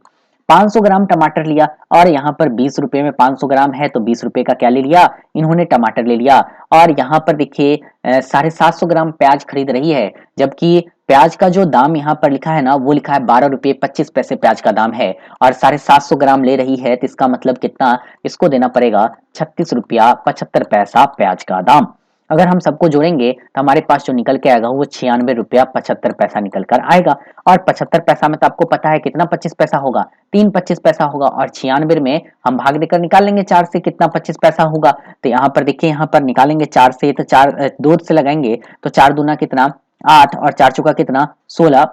500 ग्राम टमाटर लिया, और यहाँ पर 20 रुपए में 500 ग्राम है, तो 20 रुपए का क्या ले लिया, इन्होंने टमाटर ले लिया। और यहाँ पर देखिए 750 ग्राम प्याज खरीद रही है, जबकि प्याज का जो दाम यहाँ पर लिखा है ना, वो लिखा है 12 रुपये 25 पैसे प्याज का दाम है, और 750 ग्राम ले रही है, तो इसका मतलब कितना, इसको देना पड़ेगा 36 रुपया 75 पैसा प्याज का दाम। अगर हम सबको जोड़ेंगे तो हमारे पास जो निकल के आएगा वो 96 रुपया 75 पैसा निकल कर आएगा। और 75 पैसा में तो आपको पता है कितना 25 पैसा होगा, 3 25 पैसा होगा, और 96 में हम भाग देकर निकाल लेंगे 4 से कितना 25 पैसा होगा। तो यहाँ पर देखिए, यहाँ पर निकालेंगे 4 से, तो 4 2 से लगाएंगे तो 4 दूना कितना 8, और 4 चौका कितना 16,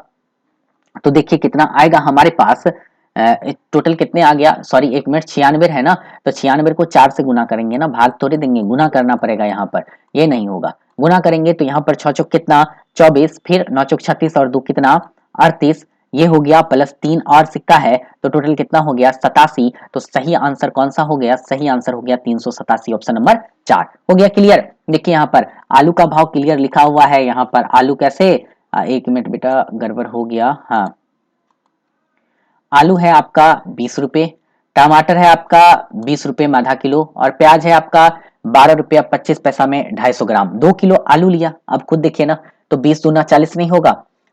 तो देखिए कितना आएगा हमारे पास, टोटल कितने आ गया, सॉरी 1 मिनट, 96 है ना, तो 96 को 4 से गुना करेंगे ना, भाग थोड़े देंगे, गुना करना पड़ेगा, यहाँ पर ये नहीं होगा, गुना करेंगे तो यहाँ पर 6 चौक कितना 24, फिर 9 चौक 36, और 2 कितना 38, ये हो गया, प्लस 3 और सिक्का है, तो टोटल कितना हो गया 87। तो सही आंसर कौन सा हो गया, सही आंसर हो गया 387, ऑप्शन नंबर 4 हो गया क्लियर। देखिए यहाँ पर आलू का भाव क्लियर लिखा हुआ है, यहाँ पर आलू कैसे, 1 मिनट बेटा गड़बड़ हो गया, हाँ आलू है आपका 20 रुपए, टमाटर है आपका 20 रुपए में आधा किलो, और प्याज है आपका 12 रुपया 25 पैसा में 250 ग्राम। 2 किलो आलू लिया, अब खुद देखिए ना, तो 20 दूना 40 नहीं होगा,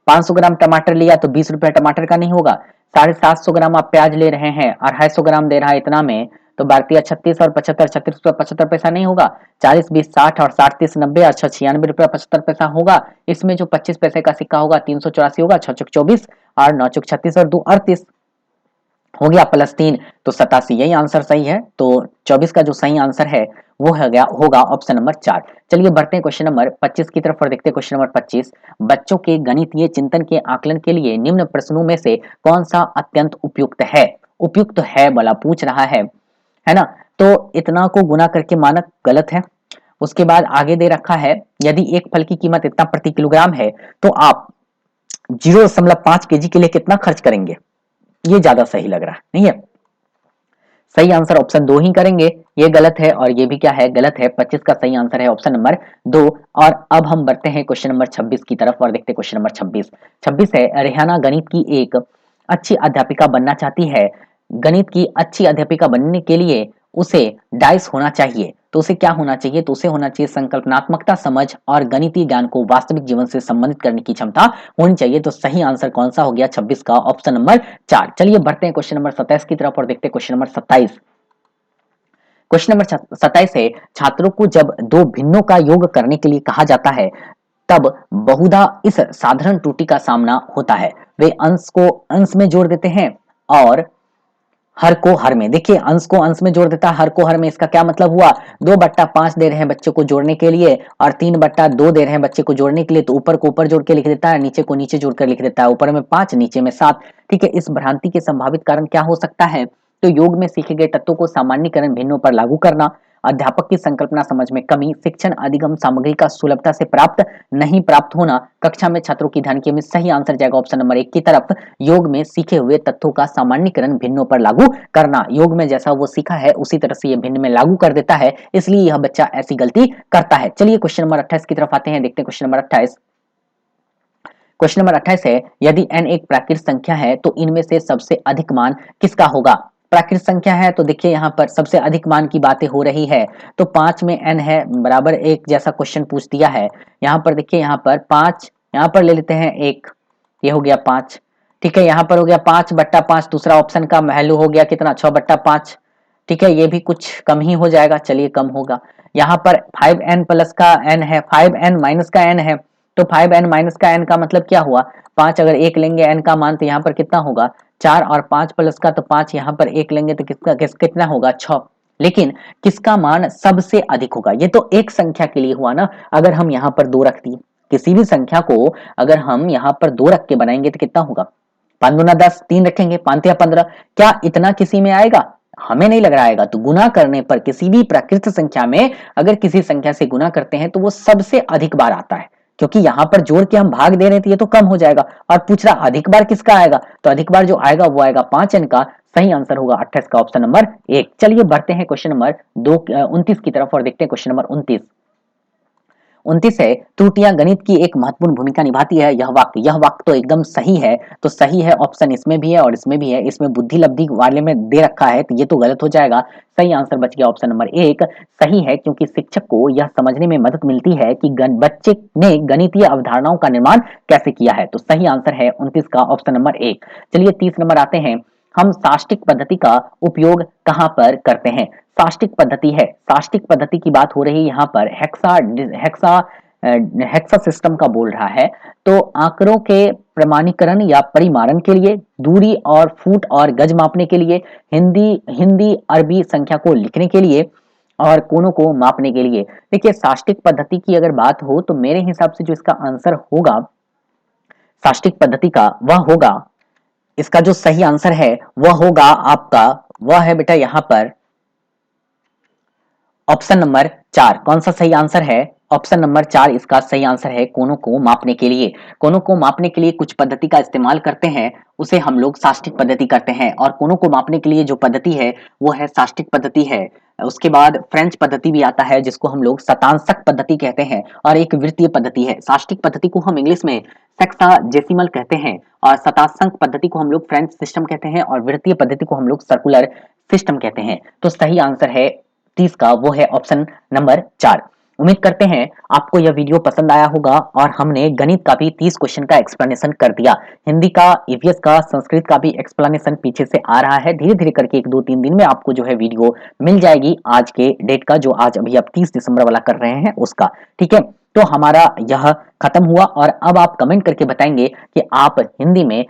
500 ग्राम टमाटर लिया तो 20 रुपया टमाटर का नहीं होगा, 750 ग्राम आप प्याज ले रहे हैं और 250 ग्राम दे रहा है इतना में, तो भारतीय 36 और 75, 36 रुपया 75 पैसा नहीं होगा, 40 20 60, और 60 30 90, और 96 रुपया 75 पैसा होगा। इसमें जो 25 पैसे का सिक्का होगा 384 होगा, 6 चौक 24, और 9 चौक 36, और 2 38 हो गया, प्लस 3, तो 87, यही आंसर सही है। तो 24 का जो सही आंसर है वो हो गया, होगा ऑप्शन नंबर 4। चलिए बढ़ते हैं क्वेश्चन नंबर 25 की तरफ और देखते हैं क्वेश्चन नंबर 25। बच्चों के गणितीय चिंतन के आकलन के लिए निम्न प्रश्नों में से कौन सा अत्यंत उपयुक्त है, उपयुक्त है वाला पूछ रहा है ना, तो इतना को गुना करके मानक गलत है। उसके बाद आगे दे रखा है, यदि एक फल की कीमत इतना प्रति किलोग्राम है तो आप 0.5 केजी के लिए कितना खर्च करेंगे, ये ज्यादा सही लग रहा है, नहीं है, सही आंसर ऑप्शन 2 ही करेंगे, ये गलत है, और ये भी क्या है, गलत है। 25 का सही आंसर है ऑप्शन नंबर 2। और अब हम बढ़ते हैं क्वेश्चन नंबर 26 की तरफ और देखते हैं क्वेश्चन नंबर 26। 26 है, रेहाना गणित की एक अच्छी अध्यापिका बनना चाहती है, गणित की अच्छी अध्यापिका बनने के लिए उसे डाइस होना चाहिए, तो उसे क्या होना चाहिए, तो उसे होना चाहिए संकल्पनात्मकता, समझ और गणितीय ज्ञान को वास्तविक जीवन से संबंधित करने की क्षमता होनी चाहिए। तो सही आंसर कौन सा हो गया 26 का, ऑप्शन नंबर 4। चलिए बढ़ते हैं क्वेश्चन नंबर 27 की तरफ और देखते हैं क्वेश्चन नंबर 27। क्वेश्चन नंबर 27 है, छात्रों को जब दो भिन्नों का योग करने के लिए कहा जाता है तब बहुधा इस साधारण त्रुटि का सामना होता है। वे अंश को अंश में जोड़ देते हैं और हर को हर में। देखिए अंश को अंश में जोड़ देता है, हर को हर में। इसका क्या मतलब हुआ, 2/5 दे रहे हैं बच्चे को जोड़ने के लिए और 3/2 दे रहे हैं बच्चे को जोड़ने के लिए, तो ऊपर को ऊपर जोड़ के लिख देता है, नीचे को नीचे जोड़कर लिख देता है। ऊपर में 5, नीचे में 7। ठीक है, इस भ्रांति के संभावित कारण क्या हो सकता है, तो योग में सीखे गए तत्वों को सामान्यीकरण भिन्नों पर लागू करना, अध्यापक की संकल्पना समझ में कमी, शिक्षण अधिगम सामग्री का सुलभता से प्राप्त होना, कक्षा में छात्रों की ध्यान की कमी। सही आंसर जाएगा ऑप्शन नंबर 1 की तरफ। योग में सीखे हुए तत्वों का सामान्यीकरण भिन्नों पर लागू करना, योग में जैसा वो सीखा है उसी तरह से ये भिन्न में लागू कर देता है, इसलिए यह बच्चा ऐसी गलती करता है। चलिए क्वेश्चन नंबर 28 की तरफ आते हैं, देखते हैं क्वेश्चन नंबर 28। क्वेश्चन नंबर 28 है, यदि n एक प्राकृत संख्या है तो इनमें से सबसे अधिक मान किसका होगा। प्राकृत संख्या है तो देखिए यहाँ पर सबसे अधिक मान की बातें हो रही है, तो 5 में n है बराबर 1 जैसा क्वेश्चन पूछ दिया है। यहाँ पर देखिए यहाँ पर 5, यहाँ पर ले लेते हैं 1, ये हो गया 5। ठीक है, यहाँ पर हो गया 5/5, दूसरा ऑप्शन का वैल्यू हो गया कितना 6/5। ठीक है, ये भी कुछ कम ही हो जाएगा, चलिए कम होगा। यहाँ पर 5n प्लस का n है, 5n माइनस का n है, तो 5n माइनस का n का मतलब क्या हुआ, 5 अगर 1 लेंगे n का मान तो यहाँ पर कितना होगा 4, और 5 प्लस का तो 5 यहाँ पर 1 लेंगे तो कितना होगा 6। लेकिन किसका मान सबसे अधिक होगा, ये तो एक संख्या के लिए हुआ ना। अगर हम यहाँ पर 2 रख दिए, किसी भी संख्या को अगर हम यहाँ पर 2 रख के बनाएंगे तो कितना होगा, 5 दूना 10, 3 रखेंगे 5 या 15, क्या इतना किसी में आएगा, हमें नहीं लग रहा आएगा। तो गुना करने पर किसी भी प्राकृत संख्या में अगर किसी संख्या से गुना करते हैं तो वो सबसे अधिक बार आता है, क्योंकि यहाँ पर जोड़ के हम भाग दे रहे थे, ये तो कम हो जाएगा। और पूछ रहा अधिक बार किसका आएगा, तो अधिक बार जो आएगा वो आएगा 5n का। सही आंसर होगा 28 का ऑप्शन नंबर 1। चलिए बढ़ते हैं क्वेश्चन नंबर 29 की तरफ और देखते हैं क्वेश्चन नंबर 29 है, त्रुटियां गणित की एक महत्वपूर्ण भूमिका निभाती है। यह वाक्य तो एकदम सही है, तो सही है ऑप्शन इसमें भी है और इसमें भी है। इसमें बुद्धि लब्धि वाले में दे रखा है तो ये तो गलत हो जाएगा। सही आंसर बच गया ऑप्शन नंबर 1 सही है, क्योंकि शिक्षक को यह समझने में मदद मिलती है कि बच्चे ने गणितीय अवधारणाओं का निर्माण कैसे किया है। तो सही आंसर है 29 का ऑप्शन नंबर 1। चलिए 30 नंबर आते हैं, हम साष्टिक पद्धति का उपयोग कहां पर करते हैं। साष्टिक पद्धति है, साष्टिक पद्धति की बात हो रही है यहाँ पर, हेक्सा सिस्टम का बोल रहा है। तो आंकड़ों के प्रमाणीकरण या परिमारण के लिए, दूरी और फुट और गज मापने के लिए, हिंदी अरबी संख्या को लिखने के लिए और कोनों को मापने के लिए। देखिए साष्टिक पद्धति की अगर बात हो तो मेरे हिसाब से जो इसका आंसर होगा साष्टिक पद्धति का, वह होगा, इसका जो सही आंसर है वह होगा आपका, वह है बेटा यहाँ पर ऑप्शन नंबर 4। कौन सा सही आंसर है, ऑप्शन नंबर 4 इसका सही आंसर है। कोनों को मापने के लिए, कोनों को मापने के लिए कुछ पद्धति का इस्तेमाल करते हैं, उसे हम लोग साष्टिक पद्धति करते हैं। और कोनों को मापने के लिए जो पद्धति है वो है साष्टिक पद्धति है। उसके बाद फ्रेंच पद्धति भी आता है जिसको हम लोग शतांशक पद्धति कहते हैं, और एक वृत्तीय पद्धति है। साष्टिक पद्धति को हम इंग्लिश में सेक्साजेसिमल कहते हैं, और शतांशक पद्धति को हम लोग फ्रेंच सिस्टम कहते हैं, और वृत्तीय पद्धति को हम लोग सर्कुलर सिस्टम कहते हैं। तो सही आंसर है 30 का, वो है ऑप्शन नंबर 4। उम्मीद करते हैं आपको यह वीडियो पसंद आया होगा, और हमने गणित का भी 30 क्वेश्चन का एक्सप्लेनेशन कर दिया। हिंदी का, ईवीएस का, संस्कृत का भी एक्सप्लेनेशन पीछे से आ रहा है। धीरे धीरे करके 1-2 3 दिन में आपको जो है वीडियो मिल जाएगी, आज के डेट का, जो आज अभी आप 30 दिसंबर वाला कर रहे हैं उसका। ठीक है, तो हमारा यह खत्म हुआ, और अब आप कमेंट करके बताएंगे कि आप हिंदी में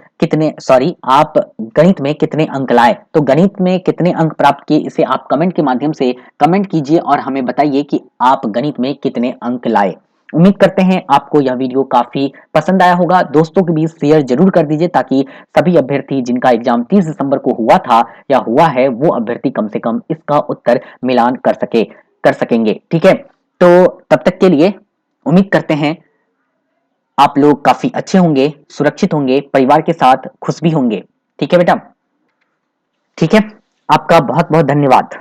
आप गणित में कितने अंक लाए। तो गणित में कितने अंक प्राप्त किए, इसे आप कमेंट के माध्यम से कमेंट कीजिए और हमें बताइए कि आप गणित में कितने अंक लाए। उम्मीद करते हैं आपको यह वीडियो काफी पसंद आया होगा। दोस्तों के बीच शेयर जरूर कर दीजिए, ताकि सभी अभ्यर्थी जिनका एग्जाम 30 दिसंबर को हुआ था या हुआ है, वो अभ्यर्थी कम से कम इसका उत्तर मिलान कर सकेंगे। ठीक है, तो तब तक के लिए उम्मीद करते हैं आप लोग काफी अच्छे होंगे, सुरक्षित होंगे, परिवार के साथ खुश भी होंगे। ठीक है बेटा, ठीक है, आपका बहुत बहुत धन्यवाद।